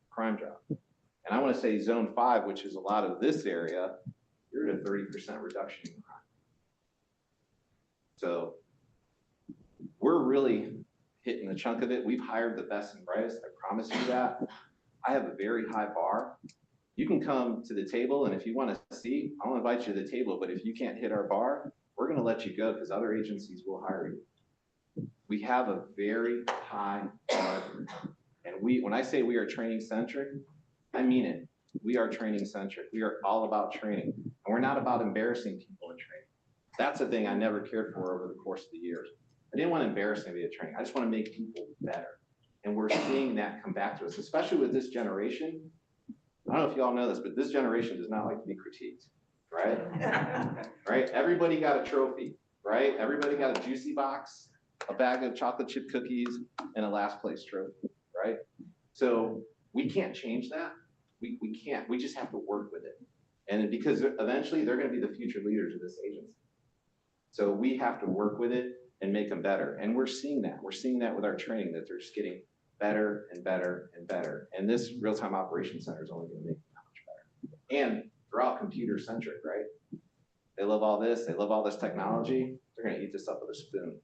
crime drop. And I want to say zone 5, which is a lot of this area, you're at a 30% reduction in crime. So we're really hitting a chunk of it. We've hired the best and brightest, I promise you that. I have a very high bar. You can come to the table, and if you want to see, I'll invite you to the table, but if you can't hit our bar, we're going to let you go, because other agencies will hire you. We have a very high bar. And when I say we are training centric, I mean it. We are training centric. We are all about training. And we're not about embarrassing people in training. That's the thing I never cared for over the course of the years. I didn't want to embarrass anybody at training. I just want to make people better. And we're seeing that come back to us, especially with this generation. I don't know if you all know this, but this generation does not like to be critiqued, right? Right? Everybody got a trophy, right? Everybody got a juicy box, a bag of chocolate chip cookies, and a last place trophy, right? So we can't change that. We can't. We just have to work with it. And because eventually they're going to be the future leaders of this agency. So we have to work with it and make them better. And we're seeing that. We're seeing that with our training, that they're just getting better and better and better. And this real-time operations center is only going to make them that much better. And they're all computer-centric, right? They love all this. They love all this technology. They're going to eat this up with a spoon.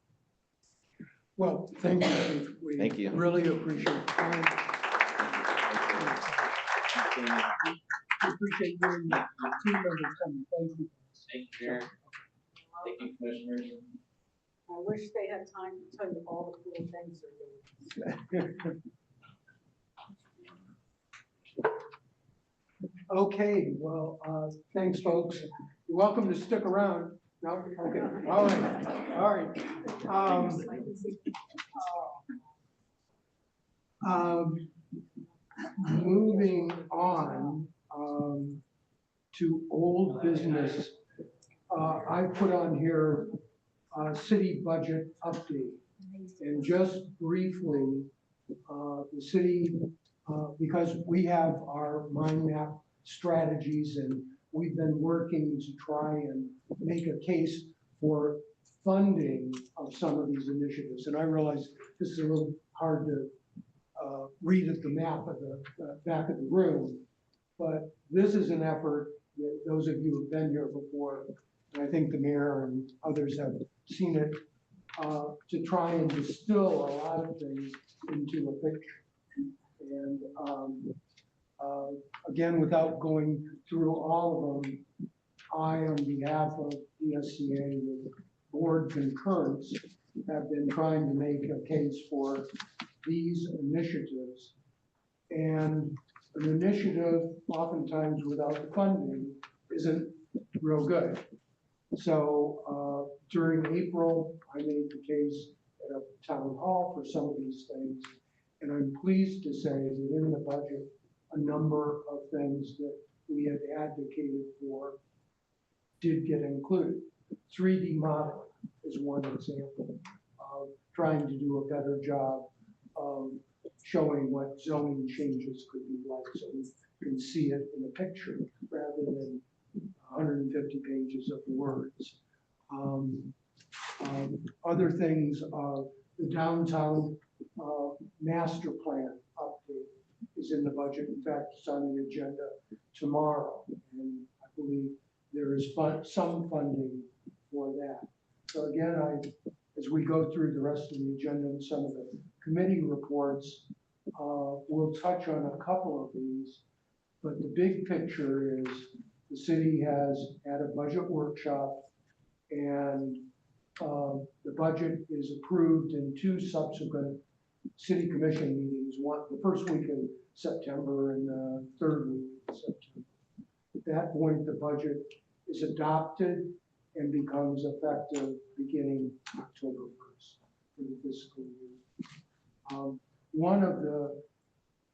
Well, thank you, Chief. Thank you. We really appreciate the time. We appreciate you and your team members coming. Thank you. Thank you, Mayor. Thank you, Commissioners. I wish they had time to tell you all the cool things they're doing. Okay, well, thanks, folks. You're welcome to stick around. No, okay, all right. Moving on, to old business. I put on here, city budget update. And just briefly, the city, because we have our mind map strategies and we've been working to try and make a case for funding of some of these initiatives. And I realize this is a little hard to read at the map of the back of the room, but this is an effort that those of you who've been here before, and I think the mayor and others have seen it, to try and distill a lot of things into a picture. And again, without going through all of them, I, on behalf of DSCA with board concurrence, have been trying to make a case for these initiatives. And an initiative, oftentimes without the funding, isn't real good. So during April, I made the case at a town hall for some of these things. And I'm pleased to say that in the budget, a number of things that we had advocated for did get included. 3D modeling is one example of trying to do a better job of showing what zoning changes could be like, so we can see it in a picture rather than 150 pages of words. Other things, the downtown master plan update is in the budget. In fact, it's on the agenda tomorrow, and I believe there is some funding for that. So again, as we go through the rest of the agenda and some of the committee reports, we'll touch on a couple of these, but the big picture is the city has had a budget workshop, and the budget is approved in 2 subsequent city commission meetings, one the first week of September and the 3rd week of September. At that point, the budget is adopted and becomes effective beginning October 1st for the fiscal year. One of the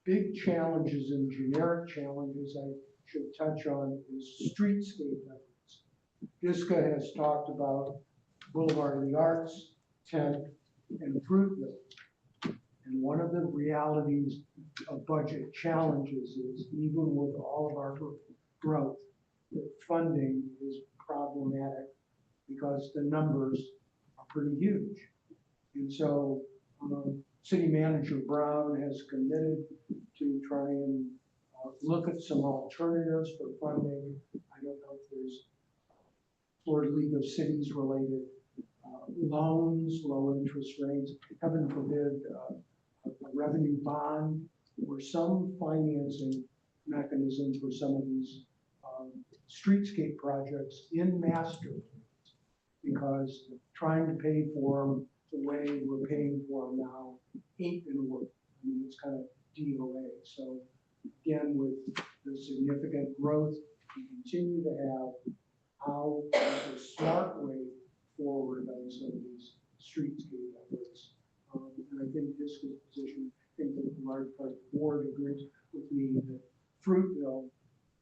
big challenges and generic challenges I should touch on is streetscape efforts. DSCA has talked about Boulevard of the Arts, 10th, and Fruitville. And one of the realities of budget challenges is even with all of our growth, that funding is problematic because the numbers are pretty huge. And so City Manager Brown has committed to try and look at some alternatives for funding. I don't know if there's Florida League of Cities related loans, low interest rates, heaven forbid, a revenue bond or some financing mechanism for some of these streetscape projects in master plans, because trying to pay for them the way we're paying for them now ain't gonna work. I mean, it's kind of DOA. So again, with the significant growth we continue to have, how is a smart way forward on some of these streetscape efforts? And I think this position, I think the large part of the board agrees with me that Fruitville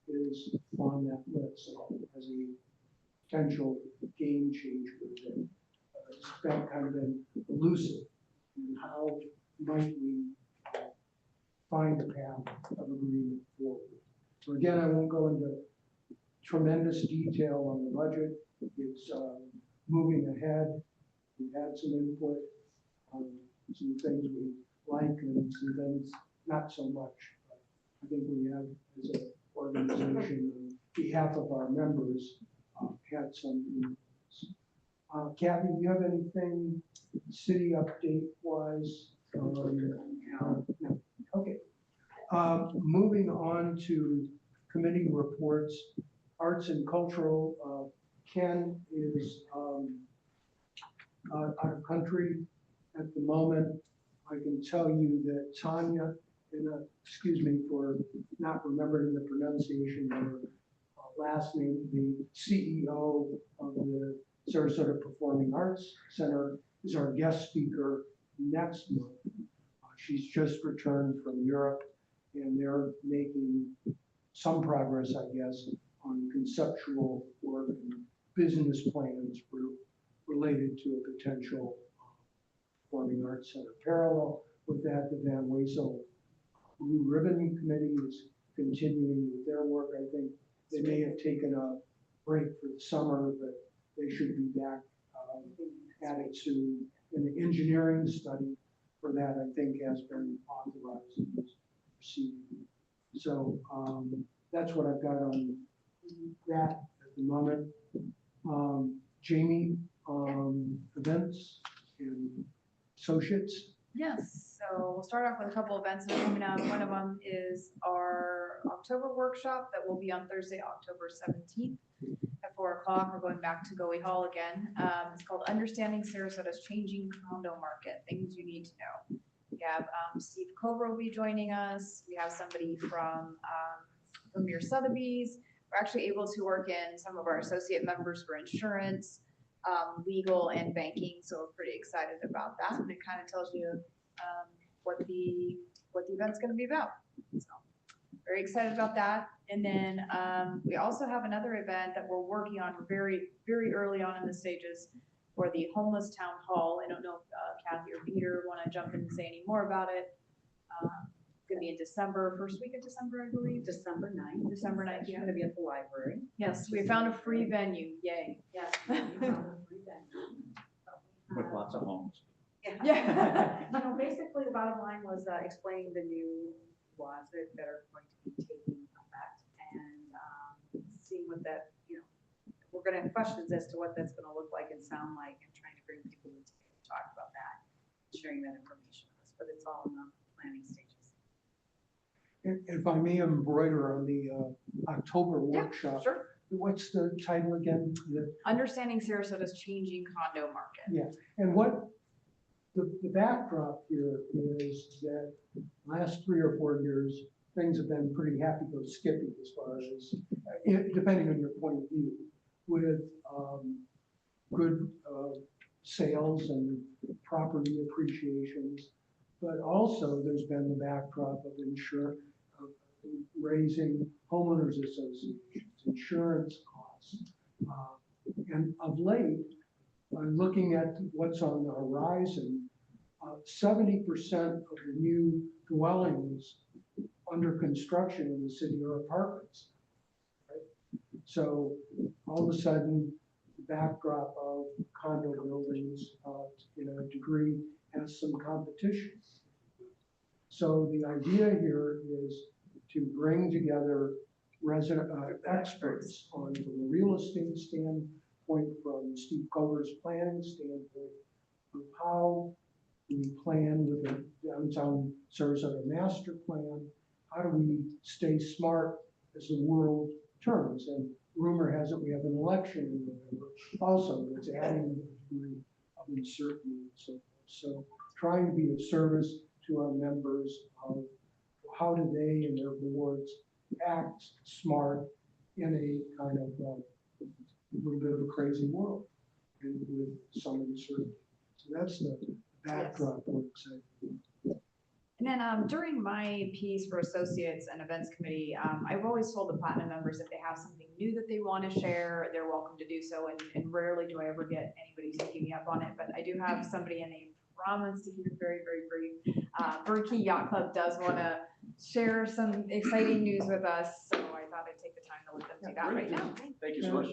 is on that list as a potential game changer. It's been kind of been elusive. And how might we find a path of agreement forward? So again, I won't go into tremendous detail on the budget. It's moving ahead. We've had some input on some things we like and some things not so much. But I think we have, as an organization, on behalf of our members, had some inputs. Kathy, do you have anything city update wise? No. Okay. Moving on to committee reports, arts and cultural. Ken is out of country at the moment. I can tell you that Tanya and excuse me for not remembering the pronunciation of her last name, the CEO of the Sarasota Performing Arts Center is our guest speaker next month. She's just returned from Europe, and they're making some progress, I guess, on conceptual work and business plans related to a potential Performing Arts Center. Parallel with that, the Van Wezel Blue Ribbon Committee is continuing with their work. I think they may have taken a break for the summer, but they should be back at it soon. And the engineering study for that, I think, has been authorized and is proceeding. So that's what I've got on that at the moment. Jamie, events and associates. Yes, so we'll start off with a couple events that are coming up. One of them is our October workshop that will be on Thursday, October 17th at 4 o'clock. We're going back to Goey Hall again. It's called Understanding Sarasota's Changing Condo Market, Things You Need to Know. We have Steve Cobra will be joining us. We have somebody from Premier Sotheby's. We're actually able to work in some of our associate members for insurance, legal and banking, so we're pretty excited about that. And it kind of tells you what the event's going to be about. So very excited about that. And then we also have another event that we're working on very, very early on in the stages for the Homeless Town Hall. I don't know if Kathy or Peter want to jump in and say any more about it. It's going to be in December, first week of December, I believe. December 9th. December 9th, yeah. It's gonna be at the library. Yes, we found a free venue, yay. Yes. we found a free venue. With lots of homes. Yeah. You know, basically the bottom line was explaining the new laws that are going to be taking effect and seeing what that, you know, we're gonna have questions as to what that's gonna look like and sound like, and trying to bring people in to talk about that, sharing that information with us, but it's all in the planning stages. If I may embroider on the October workshop, Sure. what's the title again? Understanding Sarasota's Changing Condo Market. Yeah, and what the backdrop here is that last 3 or 4 years, things have been pretty happy-go-skippy as far as, depending on your point of view, with good sales and property appreciations. But also there's been the backdrop of raising homeowners associations, insurance costs. And of late, looking at what's on the horizon, 70% of the new dwellings under construction in the city are apartments. Right? So all of a sudden, the backdrop of condo buildings, in a degree, has some competition. So the idea here is to bring together experts from a real estate standpoint, from Steve Cover's planning standpoint, of how we plan with the downtown Sarasota master plan. How do we stay smart as the world turns? And rumor has it we have an election in November also that's adding a degree of uncertainty and so forth. So trying to be of service to our members of how do they and their boards act smart in a kind of a little bit of a crazy world and with some uncertainty. So that's the backdrop we're excited about. And then during my piece for associates and events committee, I've always told the platinum members if they have something new that they want to share, they're welcome to do so. And rarely do I ever get anybody taking me up on it, but I do have somebody in a promise to keep it very, very brief. Bird Key Yacht Club does want to share some exciting news with us, so I thought I'd take the time to let them do that right now. Thank you so much.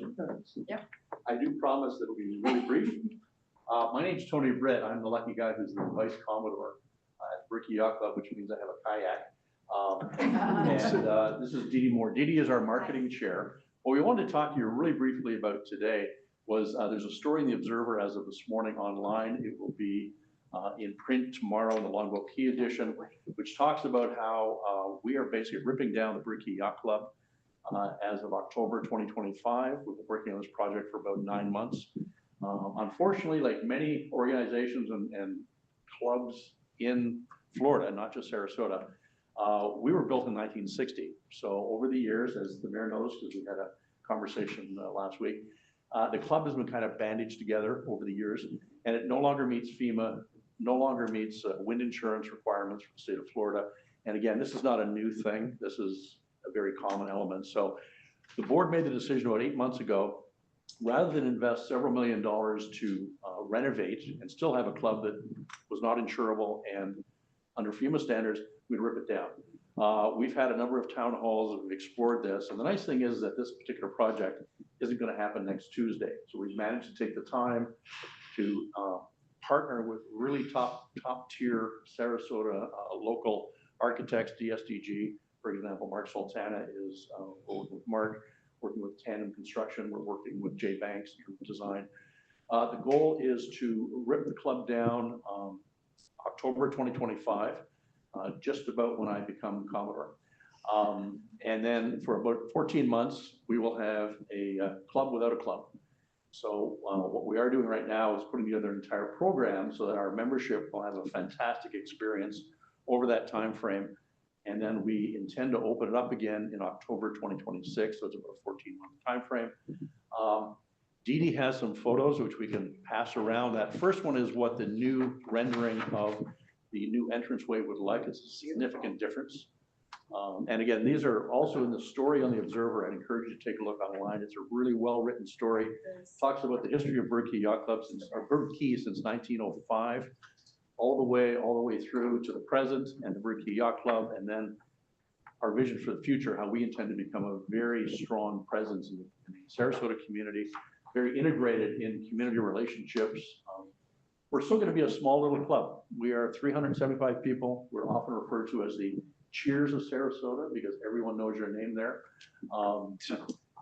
Yep. I do promise that it'll be really brief. My name's Tony Britt. I'm the lucky guy who's the Vice Commodore at Bird Key Yacht Club, which means I have a kayak. And this is Didi Moore. Didi is our marketing chair. What we wanted to talk to you really briefly about today was there's a story in the Observer as of this morning online. It will be in print tomorrow in the Longboat Key edition, which talks about how we are basically ripping down the Bird Key Yacht Club as of October 2025. We've been working on this project for about 9 months. Unfortunately, like many organizations and clubs in Florida, not just Sarasota, We were built in 1960. So over the years, as the mayor knows, because we had a conversation last week, the club has been kind of bandaged together over the years, and it no longer meets FEMA, no longer meets wind insurance requirements for the state of Florida. And again, this is not a new thing. This is a very common element. So the board made the decision about 8 months ago, rather than invest several $1 million to renovate and still have a club that was not insurable and under FEMA standards, we'd rip it down. We've had a number of town halls that have explored this. And the nice thing is that this particular project isn't going to happen next Tuesday. So we've managed to take the time to partner with really top tier Sarasota local architects, DSDG, for example. Mark Sultana is working with Mark, working with Tandem Construction. We're working with Jay Banks in terms of design. The goal is to rip the club down October 2025, just about when I become Commodore. And then for about 14 months, we will have a club without a club. So what we are doing right now is putting together an entire program so that our membership will have a fantastic experience over that time frame. And then we intend to open it up again in October 2026. So it's about a 14-month time frame. Dee Dee has some photos which we can pass around. That first one is what the new rendering of the new entranceway would like. It's a significant difference. And again, these are also in the story on the Observer. I'd encourage you to take a look online. It's a really well-written story. It talks about the history of Bird Key Yacht Club or Bird Key since 1905, all the way through to the present and the Bird Key Yacht Club, and then our vision for the future, how we intend to become a very strong presence in the Sarasota community, very integrated in community relationships. We're still going to be a small little club. We are 375 people. We're often referred to as the Cheers of Sarasota because everyone knows your name there.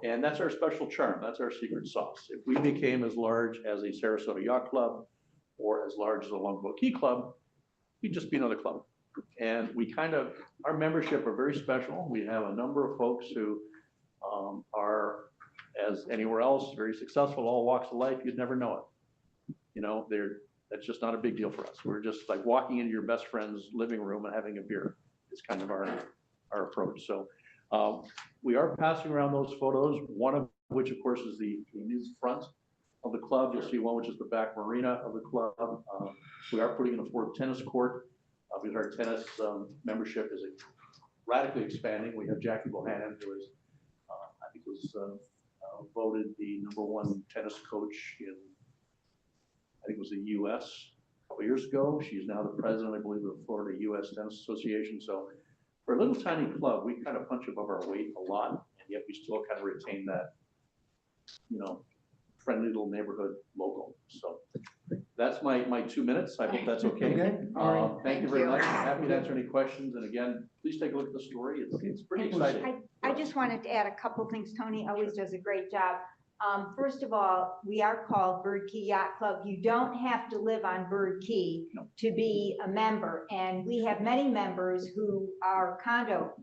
And that's our special charm. That's our secret sauce. If we became as large as a Sarasota Yacht Club or as large as a Longboat Key Club, we'd just be another club. And we our membership are very special. We have a number of folks who are, as anywhere else, very successful, all walks of life. You'd never know it. You know, that's just not a big deal for us. We're just like walking into your best friend's living room and having a beer. It's kind of our approach. So we are passing around those photos, one of which, of course, is the new front of the club. You'll see one which is the back marina of the club. We are putting in a fourth tennis court because our tennis membership is radically expanding. We have Jackie Bohannon, who is, I think, was voted the #1 tennis coach in, I think it was the U.S. a couple years ago. She's now the president, I believe, of the Florida U.S. Tennis Association. So for a little tiny club, we kind of punch above our weight a lot, and yet we still kind of retain that, you know, friendly little neighborhood local. So that's my 2 minutes. I hope that's okay. Okay. All right. Thank you very much. I'm happy to answer any questions. And again, please take a look at the story. It's pretty exciting. I just wanted to add a couple things. Tony always does a great job. First of all, we are called Bird Key Yacht Club. You don't have to live on Bird Key to be a member. And we have many members who are condo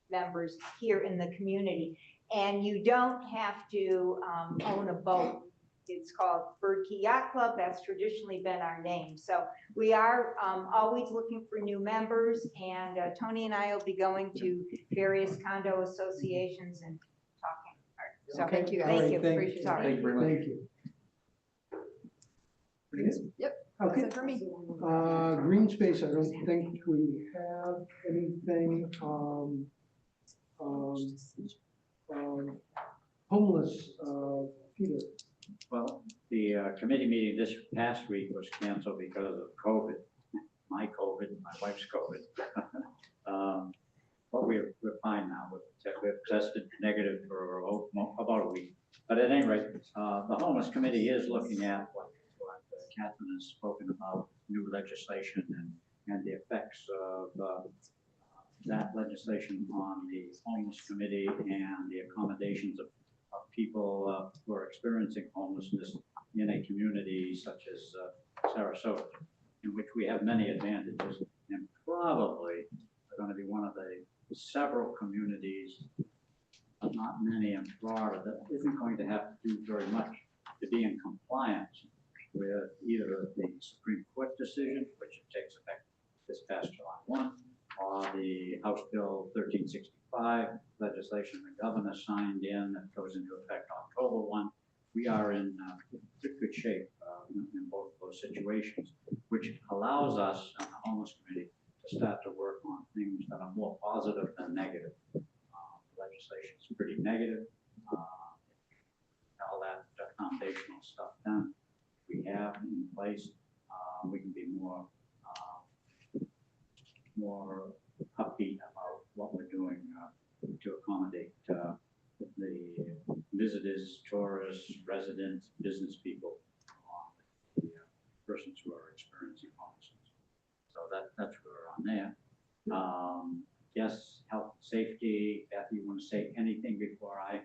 members here in the community. And you don't have to own a boat. It's called Bird Key Yacht Club. That's traditionally been our name. So we are always looking for new members. And Tony and I will be going to various condo associations and talking. So Okay. Thank you. Thank you. Appreciate Thank it. you very much. Thank you. Yep. Okay. That's it for me. Green space, I don't think we have anything. Homeless, Peter. Well, the committee meeting this past week was canceled because of COVID, my COVID, my wife's COVID. But we're fine now. We've tested negative for about a week. But at any rate, the homeless committee is looking at what Catherine has spoken about, new legislation and the effects of that legislation on the homeless committee and the accommodations of people who are experiencing homelessness in a community such as Sarasota, in which we have many advantages and probably are going to be one of the several communities, but not many in Florida, that isn't going to have to do very much to be in compliance with either the Supreme Court decision, which takes effect this past July 1, or the House Bill 1365 legislation the governor signed in that goes into effect October 1. We are in good shape in both of those situations, which allows us on the homeless committee to start to work on things that are more positive than negative. Legislation is pretty negative. All that foundational stuff done, we have in place. We can be more upbeat about what we're doing to accommodate the visitors, tourists, residents, business people, the persons who are experiencing homelessness. So that's where we're on there. Yes, health and safety. Kathy, you want to say anything before I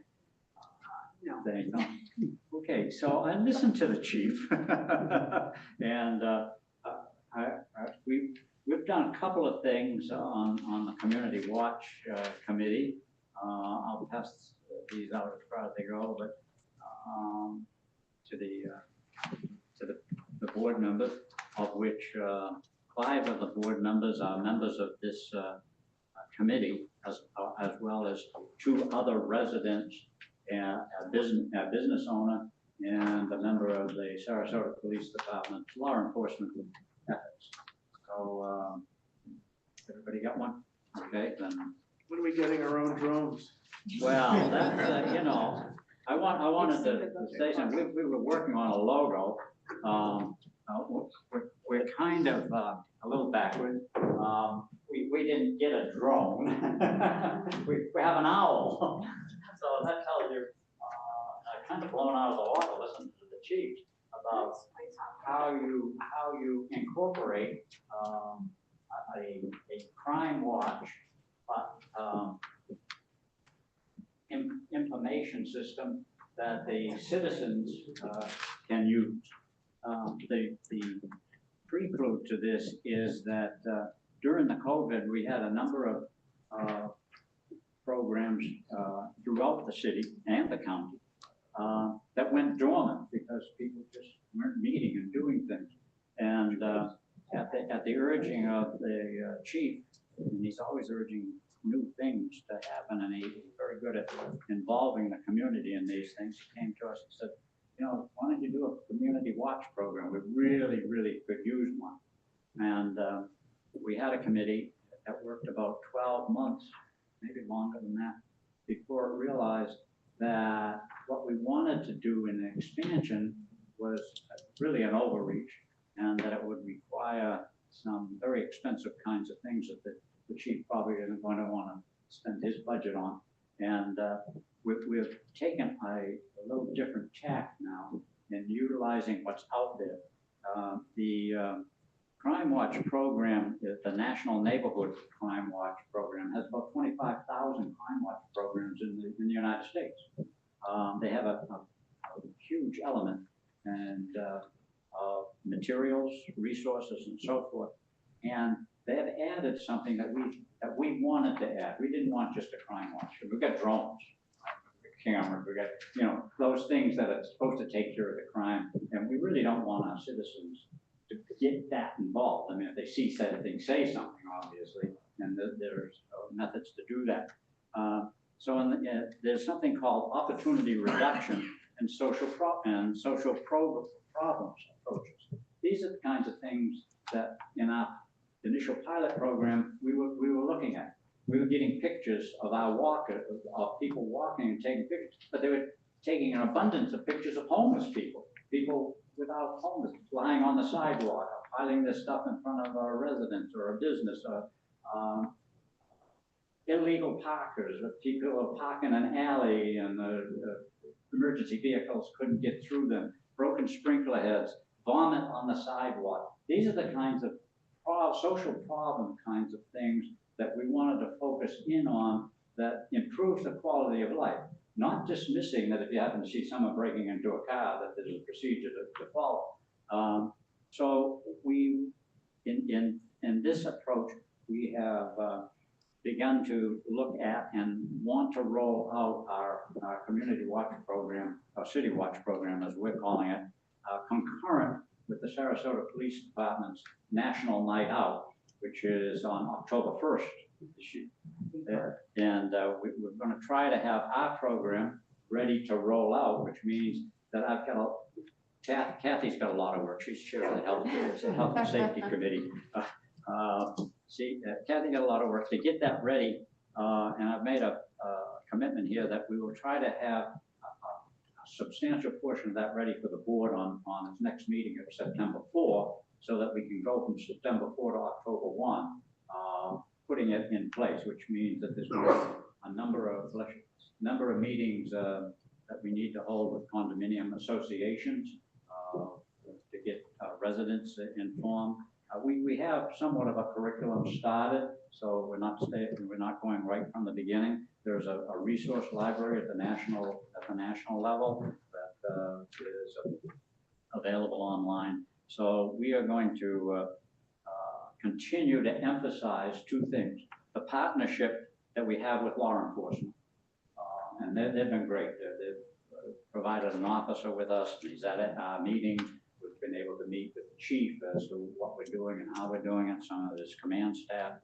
say no? Okay, so I listened to the chief, and we've done a couple of things on the community watch committee. I'll pass these out as far as they go, but to the board members, of which 5 of the board members are members of this committee, as well as 2 other residents, and a business owner, and a member of the Sarasota Police Department Law Enforcement Ethics. So everybody got one? Okay, then. When are we getting our own drones? Well, that's, I wanted to say something. We were working on a logo. We're kind of a little backward. We didn't get a drone. we have an owl. So that tells you, kind of blown out of the water listening to the chief about how you incorporate a crime watch information system that the citizens can use. The prelude to this is that during the COVID, we had a number of programs throughout the city and the county that went dormant because people just weren't meeting and doing things. And at the urging of the chief, and he's always urging new things to happen, and he's very good at involving the community in these things. He came to us and said, why don't you do a community watch program? We really, really could use one. And we had a committee that worked about 12 months, maybe longer than that, before it realized that what we wanted to do in the expansion was really an overreach, and that it would require some very expensive kinds of things that the chief probably isn't going to want to spend his budget on. And we've taken a little different tack now in utilizing what's out there. The Crime Watch program, the National Neighborhood Crime Watch program, has about 25,000 crime watch programs in the United States. They have a huge element and of materials, resources, and so forth. And they have added something that we wanted to add. We didn't want just a crime watch. We've got drones, cameras, we got those things that are supposed to take care of the crime, and we really don't want our citizens to get that involved. I mean, if they see said thing, say something, obviously, and there's methods to do that. There's something called opportunity reduction and social problems approaches. These are the kinds of things that in our initial pilot program we were looking at. We were getting pictures of our walkers, of people walking and taking pictures, but they were taking an abundance of pictures of homeless people, people without homes, lying on the sidewalk, piling their stuff in front of a residence or a business, illegal parkers, people who are parking in an alley and emergency vehicles couldn't get through them, broken sprinkler heads, vomit on the sidewalk. These are the kinds of social problem kinds of things that we wanted to focus in on that improves the quality of life, not dismissing that if you happen to see someone breaking into a car that there's a procedure to follow. So we, in this approach, we have begun to look at and want to roll out our community watch program, our city watch program as we're calling it, concurrent with the Sarasota Police Department's National Night Out, which is on October 1st this year. And we're going to try to have our program ready to roll out, which means that Kathy's got a lot of work. She's chair of the Health and Safety Committee. Kathy got a lot of work to get that ready. And I've made a commitment here that we will try to have a substantial portion of that ready for the board on its next meeting of September 4, so that we can go from September 4 to October 1, putting it in place, which means that there's a number of meetings that we need to hold with condominium associations to get residents informed. We have somewhat of a curriculum started, so we're not going right from the beginning. There's a resource library at the national level that is available online. So we are going to continue to emphasize two things: the partnership that we have with law enforcement, and they've been great. They've provided an officer with us. He's at our meetings. We've been able to meet with the chief as to what we're doing and how we're doing it, some of his command staff.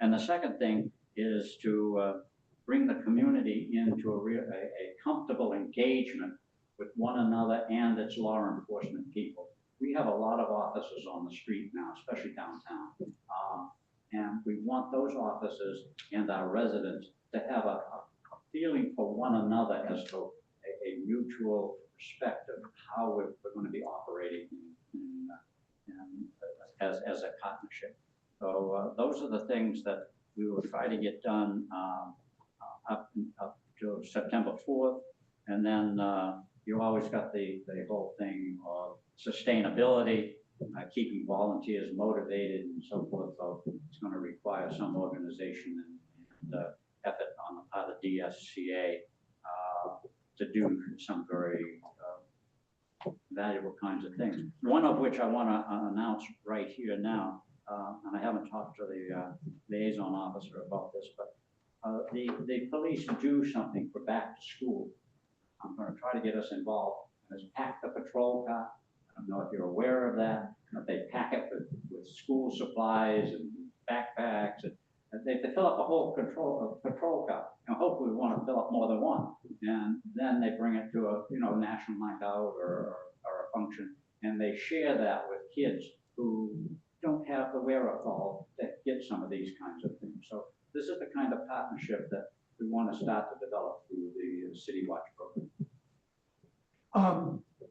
And the second thing is to bring the community into a comfortable engagement with one another and its law enforcement people. We have a lot of officers on the street now, especially downtown. And we want those officers and our residents to have a feeling for one another as to a mutual respect of how we're going to be operating as a partnership. So those are the things that we will try to get done up to September 4th. And then you always got the whole thing of sustainability, keeping volunteers motivated and so forth. So it's going to require some organization and effort on the part of DSCA to do some very valuable kinds of things. One of which I want to announce right here now, and I haven't talked to the liaison officer about this, but the police do something for back to school. I'm going to try to get us involved. It's Pack the Patrol Car. I don't know if you're aware of that, but they pack it with school supplies and backpacks, and they fill up a whole patrol car. And hopefully we want to fill up more than one. And then they bring it to a national night out or a function, and they share that with kids who don't have the wherewithal to get some of these kinds of things. So this is the kind of partnership that we want to start to develop through the City Watch program.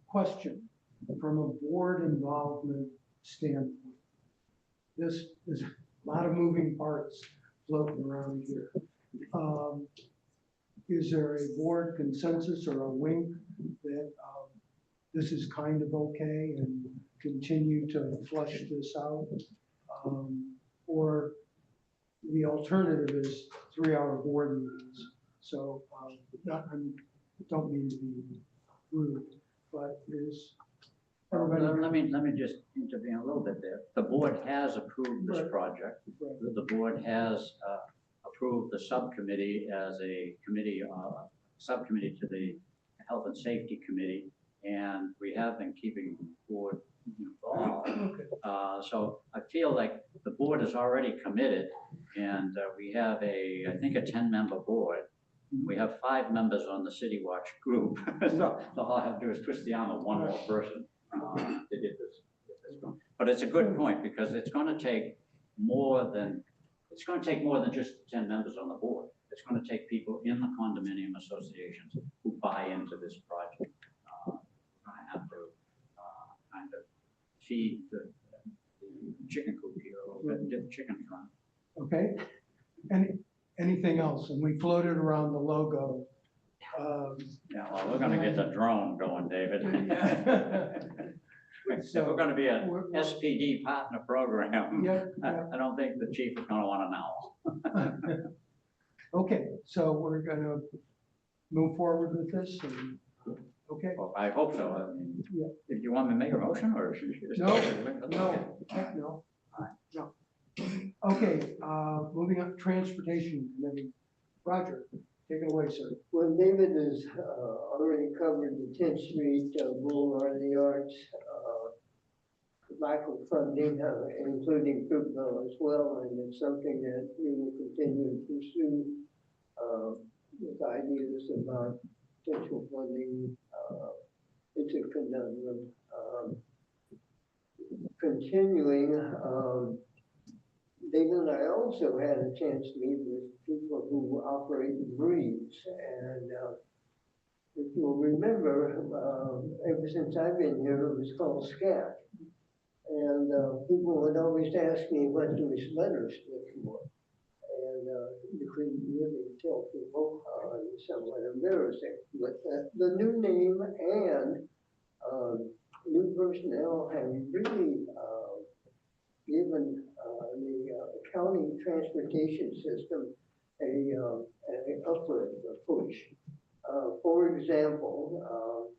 Question, from a board involvement standpoint, there's a lot of moving parts floating around here. Is there a board consensus or a wink that this is kind of okay and continue to flush this out? Or the alternative is 3-hour board meetings? So I don't mean to be rude, but is everybody? Let me just intervene a little bit there. The board has approved this project. Right. The board has approved the subcommittee as a committee, subcommittee to the Health and Safety Committee, and we have been keeping the board involved. Okay. So I feel like the board is already committed, and we have I think a 10-member board. We have 5 members on the City Watch group. So all I have to do is twist the arm of one more person to get this going. But it's a good point, because it's going to take more than just 10 members on the board. It's going to take people in the condominium associations who buy into this project. We're going to have to kind of feed the chicken coop here a little bit and get the chicken front. Okay. Anything else? And we floated around the logo. Yeah, well, we're going to get the drone going, David. So we're going to be a SPD partner program. Yeah, I don't think the chief is going to want to know. Okay, so we're going to move forward with this. And, okay. Well, I hope so. I mean, yeah. If you want me to make a motion, or should you just? No. Okay, moving on, Transportation Committee. Roger, take it away, sir. Well, David has already covered the 10th Street Boulevard of the Arts. lack of funding, including Fruitville as well, and it's something that we will continue to pursue with ideas about potential funding. It's a conundrum. Continuing, David and I also had a chance to meet with people who operate the breeds, and if you'll remember, ever since I've been here, it was called SCAT. And people would always ask me what those letters stood for. And you couldn't really tell people, it's somewhat embarrassing. But the new name and new personnel have really given the county transportation system an upward push. For example,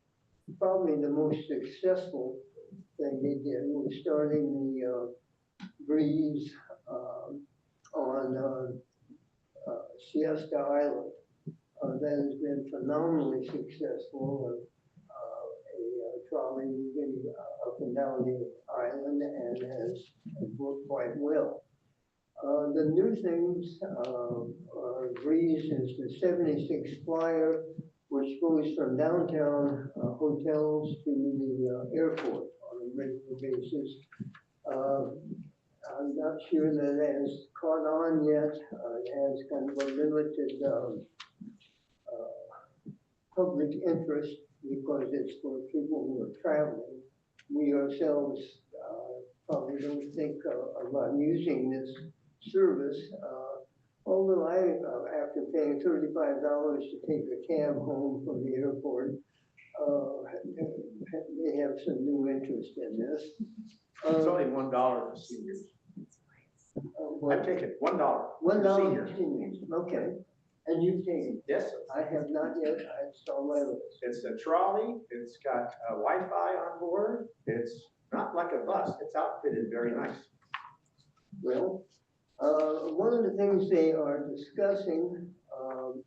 probably the most successful thing they did was starting the breeze on Siesta Island. That has been phenomenally successful. A trolley moving up and down the island and has worked quite well. The new things, breeze is the 76 flyer, which goes from downtown hotels to the airport on a regular basis. I'm not sure that it has caught on yet. It has kind of a limited public interest because it's for people who are traveling. We ourselves probably don't think about using this service. Although after paying $35 to take a cab home from the airport, they have some new interest in this. It's only $1 for seniors. I've taken $1 $1 for seniors. for seniors, okay. And you've taken? Yes. I have not yet, it's on my list. It's a trolley, it's got Wi-Fi on board, it's not like a bus, it's outfitted very nice. Well, one of the things they are discussing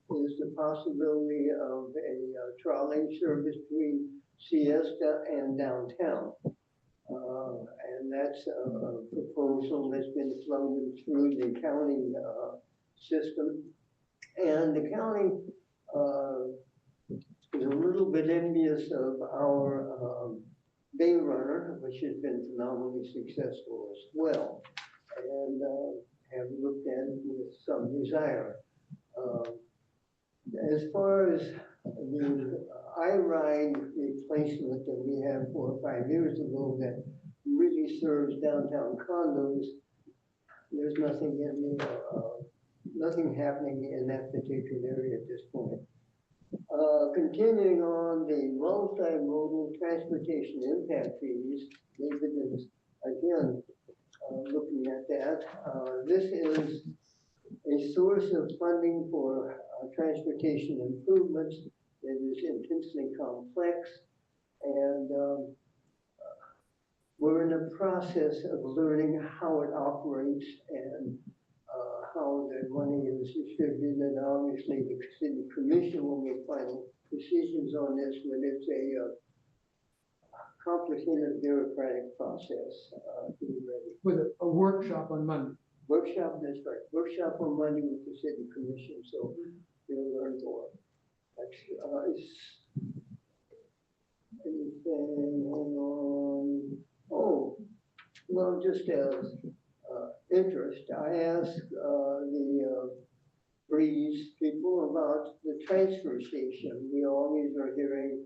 is the possibility of a trolley service between Siesta and downtown. And that's a proposal that's been floated through the county system. And the county is a little bit envious of our Bay Runner, which has been phenomenally successful as well, and have looked at it with some desire. As far as the iRide replacement that we had 4 or 5 years ago that really serves downtown condos, there's nothing in the nothing happening in that particular area at this point. Continuing on the multimodal transportation impact fees, David is again looking at that. This is a source of funding for transportation improvements that is intensely complex, and we're in the process of learning how it operates and how the money is distributed, and obviously the city commission will make final decisions on this when it's a complicated bureaucratic process to be ready. With a workshop on Monday. Workshop, that's right. Workshop on Monday with the city commission, so we'll learn more. That's, anything on? Oh, well, just as interest, I asked the Breeze people about the transfer station. We always are hearing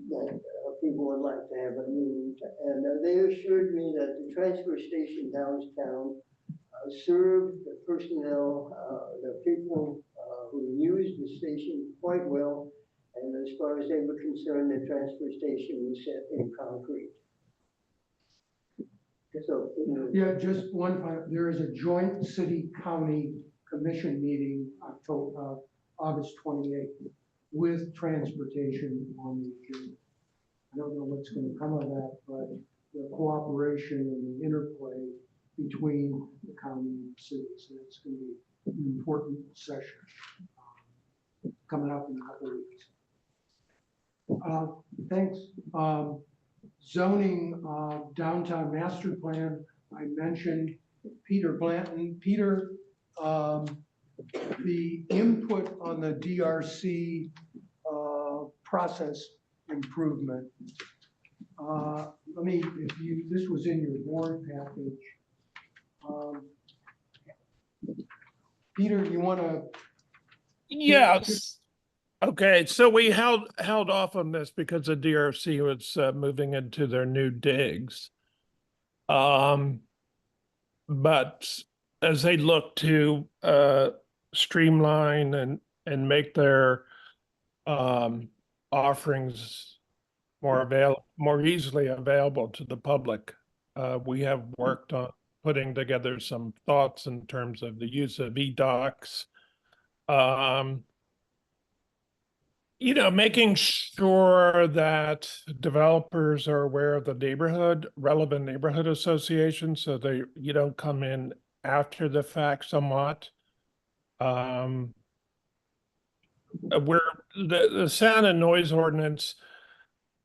that people would like to have it moved, and they assured me that the transfer station downtown served the personnel, the people who used the station quite well, and as far as they were concerned, the transfer station was set in concrete. So, Yeah, just one final, there is a joint city-county commission meeting August 28th with transportation on the agenda. I don't know what's going to come of that, but the cooperation and the interplay between the county and the city, so that's going to be an important session coming up in a couple of weeks. Thanks. zoning, downtown master plan, I mentioned Peter Blanton. Peter, the input on the DRC process improvement. This was in your board package. Peter, you want to? Yes. Okay, so we held off on this because the DRC was moving into their new digs. But as they look to streamline and make their offerings more easily available to the public, we have worked on putting together some thoughts in terms of the use of e-docs. Making sure that developers are aware of the relevant neighborhood associations, so you don't come in after the fact somewhat. Where the sound and noise ordinance,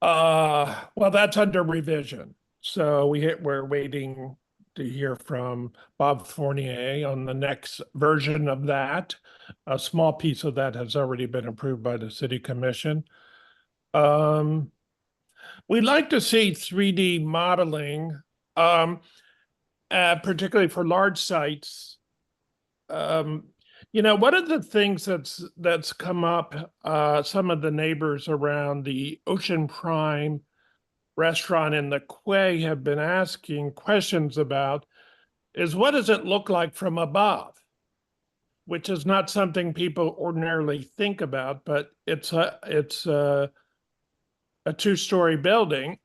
well, that's under revision. So we're waiting to hear from Bob Fournier on the next version of that. A small piece of that has already been approved by the city commission. We'd like to see 3D modeling, particularly for large sites. One of the things that's come up, some of the neighbors around the Ocean Prime restaurant in the Quay have been asking questions about is what does it look like from above? Which is not something people ordinarily think about, but it's a two-story building,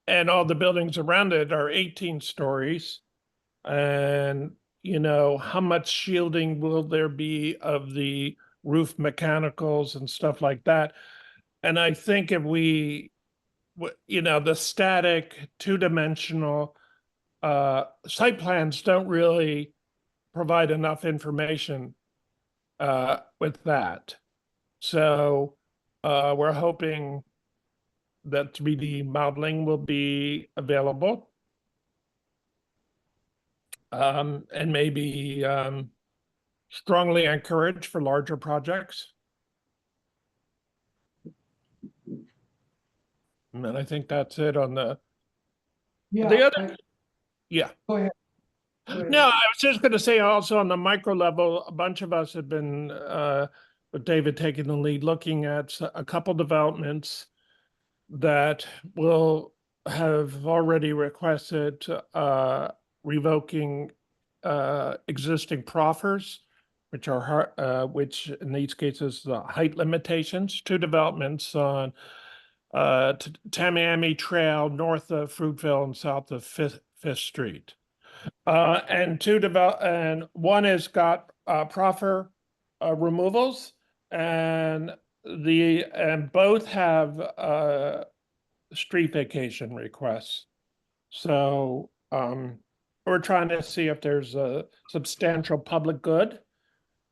and all the buildings around it are 18 stories. And how much shielding will there be of the roof mechanicals and stuff like that? And I think if the static two-dimensional site plans don't really provide enough information with that. So we're hoping that 3D modeling will be available. And maybe strongly encouraged for larger projects. And I think that's it on the other. Yeah. Go ahead. No, I was just going to say also on the micro level, a bunch of us have been, with David taking the lead, looking at a couple developments that will have already requested revoking existing proffers, which in these cases the height limitations. Two developments on Tamiami Trail north of Fruitville and south of Fifth Street. And one has got proffer removals, and both have street vacation requests. So we're trying to see if there's a substantial public good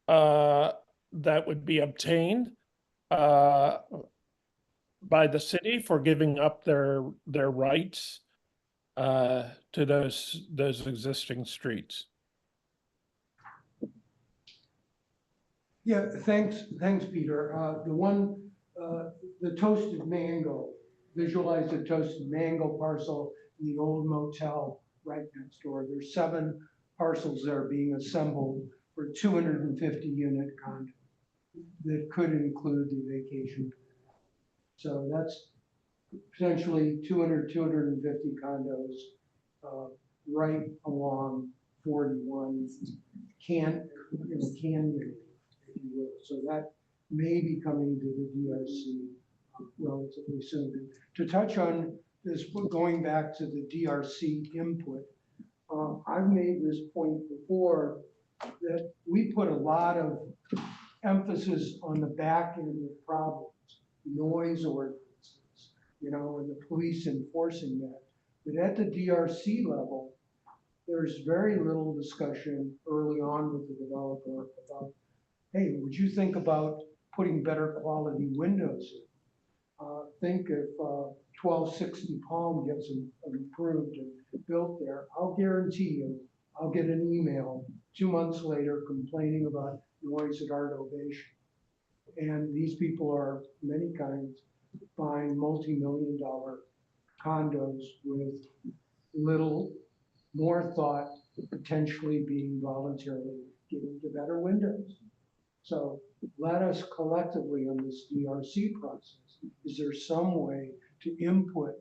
that would be obtained by the city for giving up their rights to those existing streets. Yeah, thanks, Peter. The toasted mango, visualize the toasted mango parcel in the old motel right next door. There's 7 parcels that are being assembled for 250 unit condo that could include the vacation. So that's potentially 250 condos right along 41 Canyon, if you will. So that may be coming to the DRC relatively soon. To touch on this, going back to the DRC input, I've made this point before that we put a lot of emphasis on the back end of problems, noise ordinances, and the police enforcing that. But at the DRC level, there's very little discussion early on with the developer about, hey, would you think about putting better quality windows in? think if 1260 Palm gets improved and built there, I'll guarantee you, I'll get an email 2 months later complaining about noise at Art Ovation. And these people are many kinds, buying multi-million-dollar condos with little more thought, potentially being voluntarily given to better windows. So let us collectively on this DRC process, is there some way to input,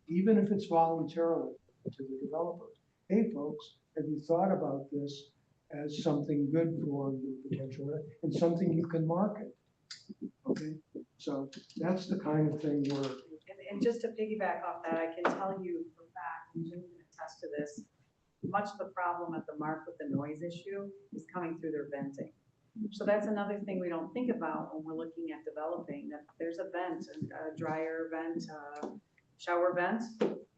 even if it's voluntarily, to the developers? Hey, folks, have you thought about this as something good for your potential and something you can market? Okay, so that's the kind of thing where. And just to piggyback off that, I can tell you for a fact, and Jim can attest to this, much of the problem at the Mark with the noise issue is coming through their venting. So that's another thing we don't think about when we're looking at developing, that there's a vent, a dryer vent, shower vent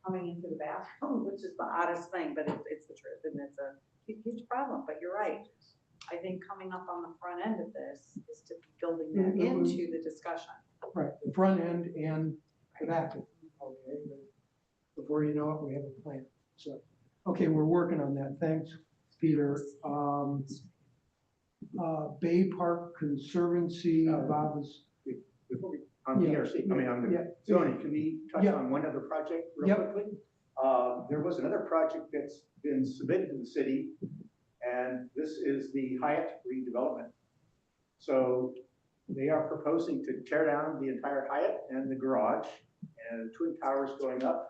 coming into the bathroom, which is the oddest thing, but it's the truth, and it's a huge problem, but you're right. I think coming up on the front end of this is to be building that into the discussion. Right, the front end and the back end, okay? But before you know it, we have a plan. So, okay, we're working on that. Thanks, Peter. Bay Park Conservancy, Bob is. Before we, on DRC, I mean, on the zoning, can we touch on one other project real quickly? There was another project that's been submitted to the city, and this is the Hyatt redevelopment. So they are proposing to tear down the entire Hyatt and the garage and Twin Towers going up.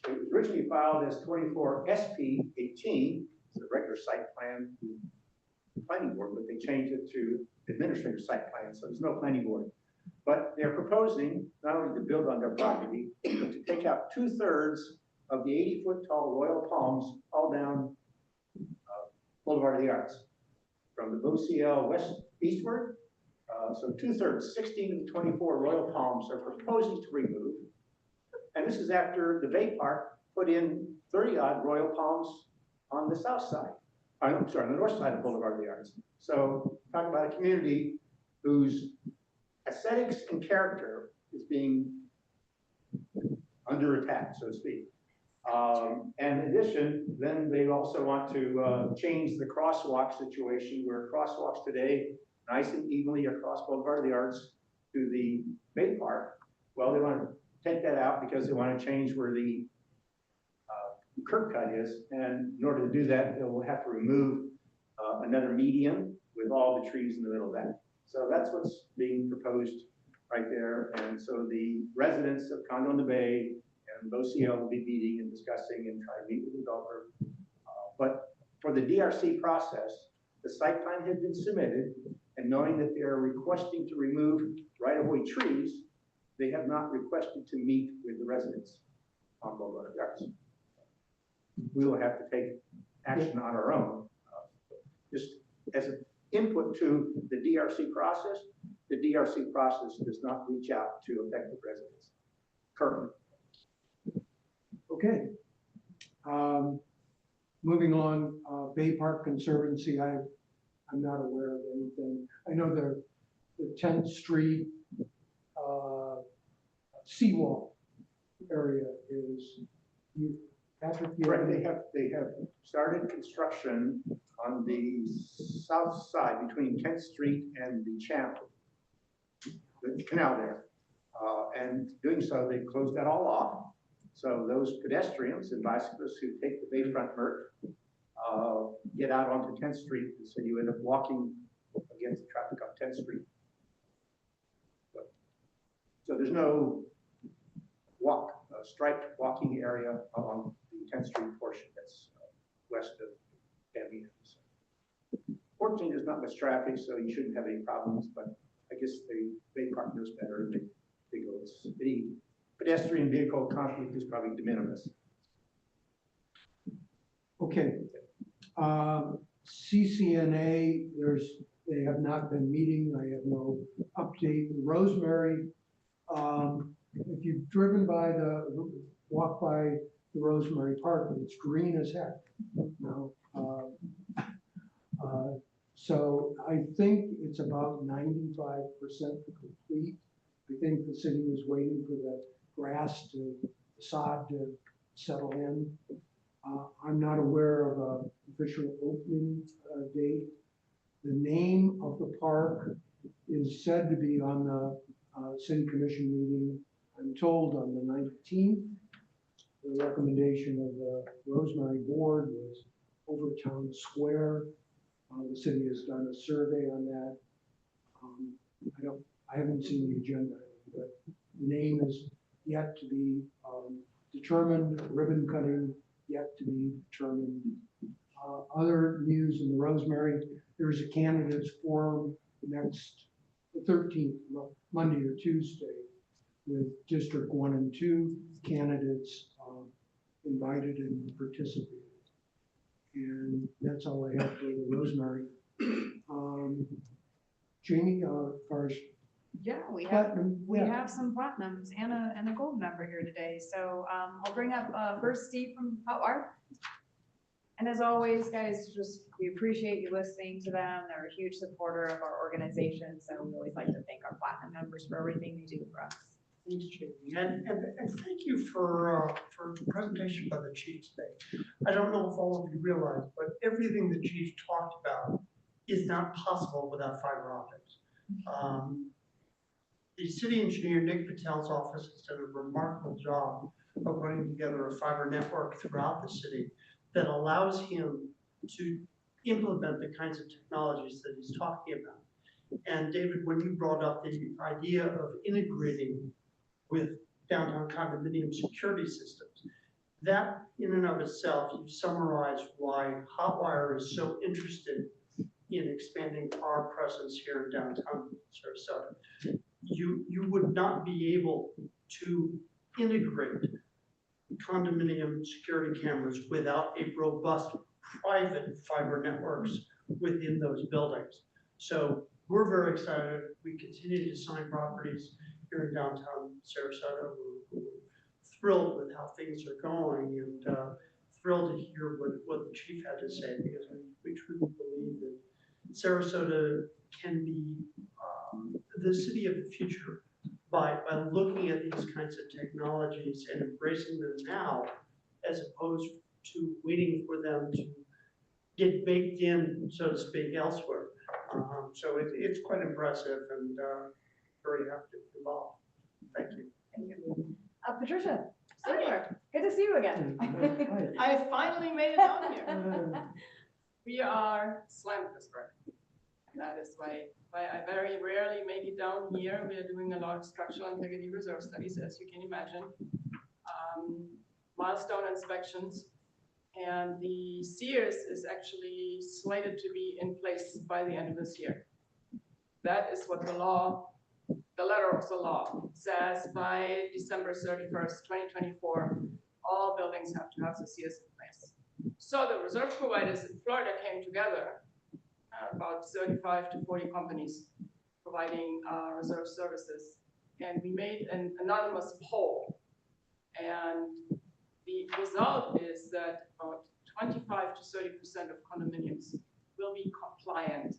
It was originally filed as 24 SP 18, it's a regular site plan, planning board, but they changed it to administrative site plan, so there's no planning board. But they're proposing not only to build on their property, but to take out 2/3 of the 80-foot tall royal palms all down Boulevard of the Arts, from the OCL west eastward. So 2/3, 16 of the 24 royal palms are proposing to remove. And this is after the Bay Park put in 30-odd royal palms on the south side. I'm sorry, on the north side of Boulevard of the Arts. So talk about a community whose aesthetics and character is being under attack, so to speak. And in addition, then they also want to change the crosswalk situation, where crosswalks today, nice and evenly across Boulevard of the Arts to the Bay Park. Well, they want to take that out because they want to change where the curb cut is. And in order to do that, they'll have to remove another median with all the trees in the middle of that. So that's what's being proposed right there. And so the residents of Condo in the Bay and OCL will be meeting and discussing and trying to meet with the developer. But for the DRC process, the site plan has been submitted, and knowing that they're requesting to remove right-of-way trees, they have not requested to meet with the residents on Boulevard of the Arts. We will have to take action on our own. Just as an input to the DRC process does not reach out to affected residents currently. Okay. Moving on, Bay Park Conservancy, I'm not aware of anything. I know the 10th Street seawall area is, Patrick, Correct. They have started construction on the south side between 10th Street and the channel, the canal there. And doing so, they closed that all off. So those pedestrians and bicyclists who take the Bayfront Merc get out onto 10th Street, so you end up walking against the traffic on 10th Street. So there's no striped walking area along the 10th Street portion that's west of Tamiami. Fortunately, there's not much traffic, so you shouldn't have any problems, but I guess the Bay Park knows better. They go, any pedestrian vehicle conflict is probably de minimis. okay. CCNA, they have not been meeting. I have no update. Rosemary, if you've driven by walk by the Rosemary Park, it's green as heck. No. So I think it's about 95% complete. I think the city was waiting for the grass to, the sod to settle in. I'm not aware of an official opening date. The name of the park is said to be on the city commission meeting, I'm told, on the 19th. The recommendation of the Rosemary Board was over Town Square. The city has done a survey on that. I haven't seen the agenda, but the name is yet to be determined, ribbon cutting yet to be determined. Other news in the Rosemary, there's a candidates forum next, the 13th, Monday or Tuesday, with District 1 and 2 candidates invited and participated. And that's all I have for the Rosemary. Jamie, as far as Yeah, we platinum, have some platinums and a gold member here today. So I'll bring up first Steve from Hotwire. And as always, guys, we appreciate you listening to them. They're a huge supporter of our organization. So we always like to thank our platinum members for everything they do for us. Thanks, Jamie, and thank you for the presentation by the chief today. I don't know if all of you realize, but everything the chief talked about is not possible without fiber optics. The city engineer, Nick Patel's office, has done a remarkable job of putting together a fiber network throughout the city that allows him to implement the kinds of technologies that he's talking about. And David, when you brought up the idea of integrating with downtown condominium security systems, that in and of itself, you've summarized why Hotwire is so interested in expanding our presence here in downtown Sarasota. You would not be able to integrate condominium security cameras without a robust private fiber networks within those buildings. So we're very excited. We continue to sign properties here in downtown Sarasota. We're thrilled with how things are going, and thrilled to hear what the chief had to say, because we truly believe that Sarasota can be the city of the future by looking at these kinds of technologies and embracing them now, as opposed to waiting for them to get baked in, so to speak, elsewhere. So it's quite impressive, and very happy to be involved. Thank you. Thank you. Patricia, Super. Good to see you again. I finally made it down here. We are slammed this spring. That is why I very rarely make it down here. We are doing a lot of structural integrity reserve studies, as you can imagine. Milestone inspections. And the Sears is actually slated to be in place by the end of this year. That is what the law, the letter of the law says. By December 31st, 2024, all buildings have to have the Sears in place. So the reserve providers in Florida came together, about 35 to 40 companies providing reserve services. And we made an anonymous poll. And the result is that about 25 to 30% of condominiums will be compliant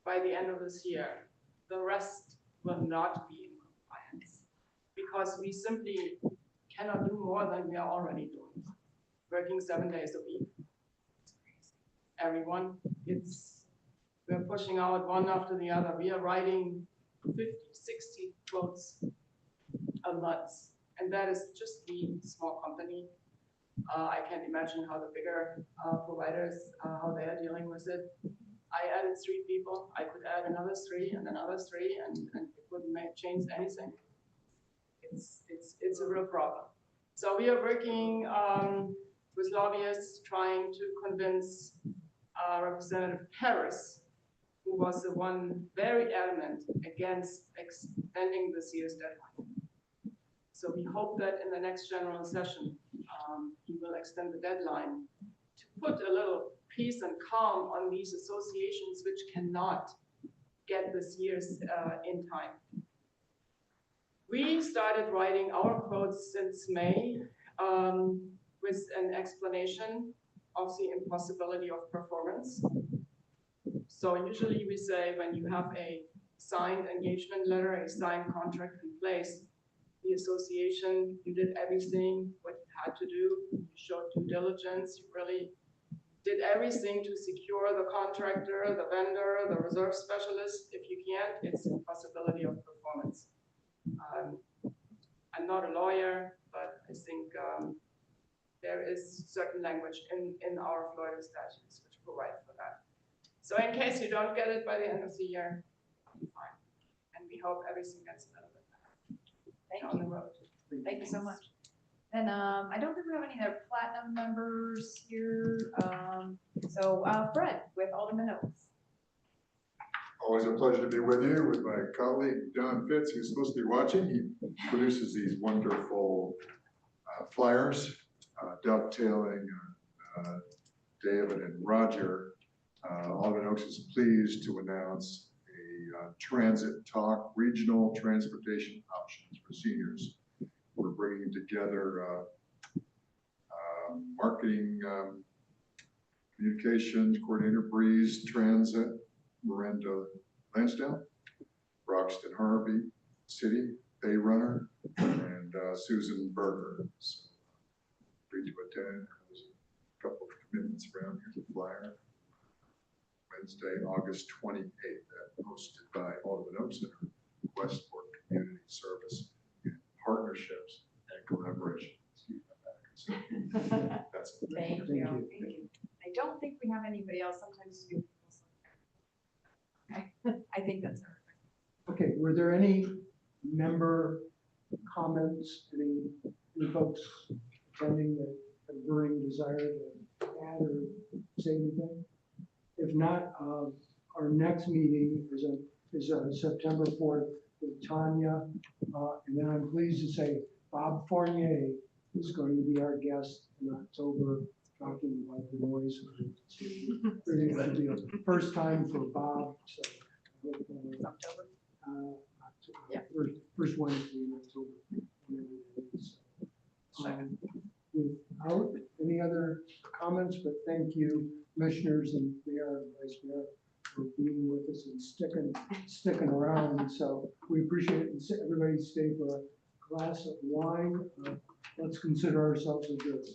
by the end of this year. The rest will not be in compliance because we simply cannot do more than we are already doing. Working 7 days a week. Everyone, we're pushing out one after the other. We are writing 50, 60 quotes a month. And that is just the small company. I can't imagine how the bigger providers, how they are dealing with it. I added 3 people. I could add another 3 and another 3, and it wouldn't change anything. It's a real problem. So we are working with lobbyists trying to convince Representative Harris, who was the one very adamant against extending the Sears deadline. So we hope that in the next general session, he will extend the deadline to put a little peace and calm on these associations which cannot get this year's in time. We started writing our quotes since May with an explanation of the impossibility of performance. So usually we say when you have a signed engagement letter, a signed contract in place. The association, you did everything what you had to do. You showed due diligence. You really did everything to secure the contractor, the vendor, the reserve specialist. If you can't, it's a possibility of performance. I'm not a lawyer, but I think there is certain language in our Florida statutes which provide for that. So in case you don't get it by the end of the year, you'll be fine. And we hope everything gets a little bit better on the road. Thank you so much. And I don't think we have any other platinum members here. So Fred with Alderman Oaks. Always a pleasure to be with you, with my colleague, Don Fitz, who's supposed to be watching. He produces these wonderful flyers, dovetailing David and Roger. Alderman Oaks is pleased to announce a transit talk, regional transportation options for seniors. We're bringing together marketing, communications coordinator, Breeze Transit, Miranda Lansdale, Broxton Harvey, City, Bay Runner, and Susan Berger. So, free to attend. There's a couple of commitments around here. The flyer. Wednesday, August 28th, hosted by Alderman Oaks Center, Quest for Community Service, Partnerships, and Collaboration. So, that's it. Thank you. I don't think we have anybody else. Sometimes we. I think that's everything. Okay, were there any member comments, any folks attending that have a burning desire to add or say anything? If not, our next meeting is September 4th with Tanya. And then I'm pleased to say Bob Fournier is going to be our guest in October, talking about the noise. It'll be a first time for Bob. So, October. Yeah. First Wednesday in October. Without any other comments, but thank you, commissioners and mayor and vice mayor, for being with us and sticking around. So we appreciate it. Everybody stay for a glass of wine. Let's consider ourselves adjourned.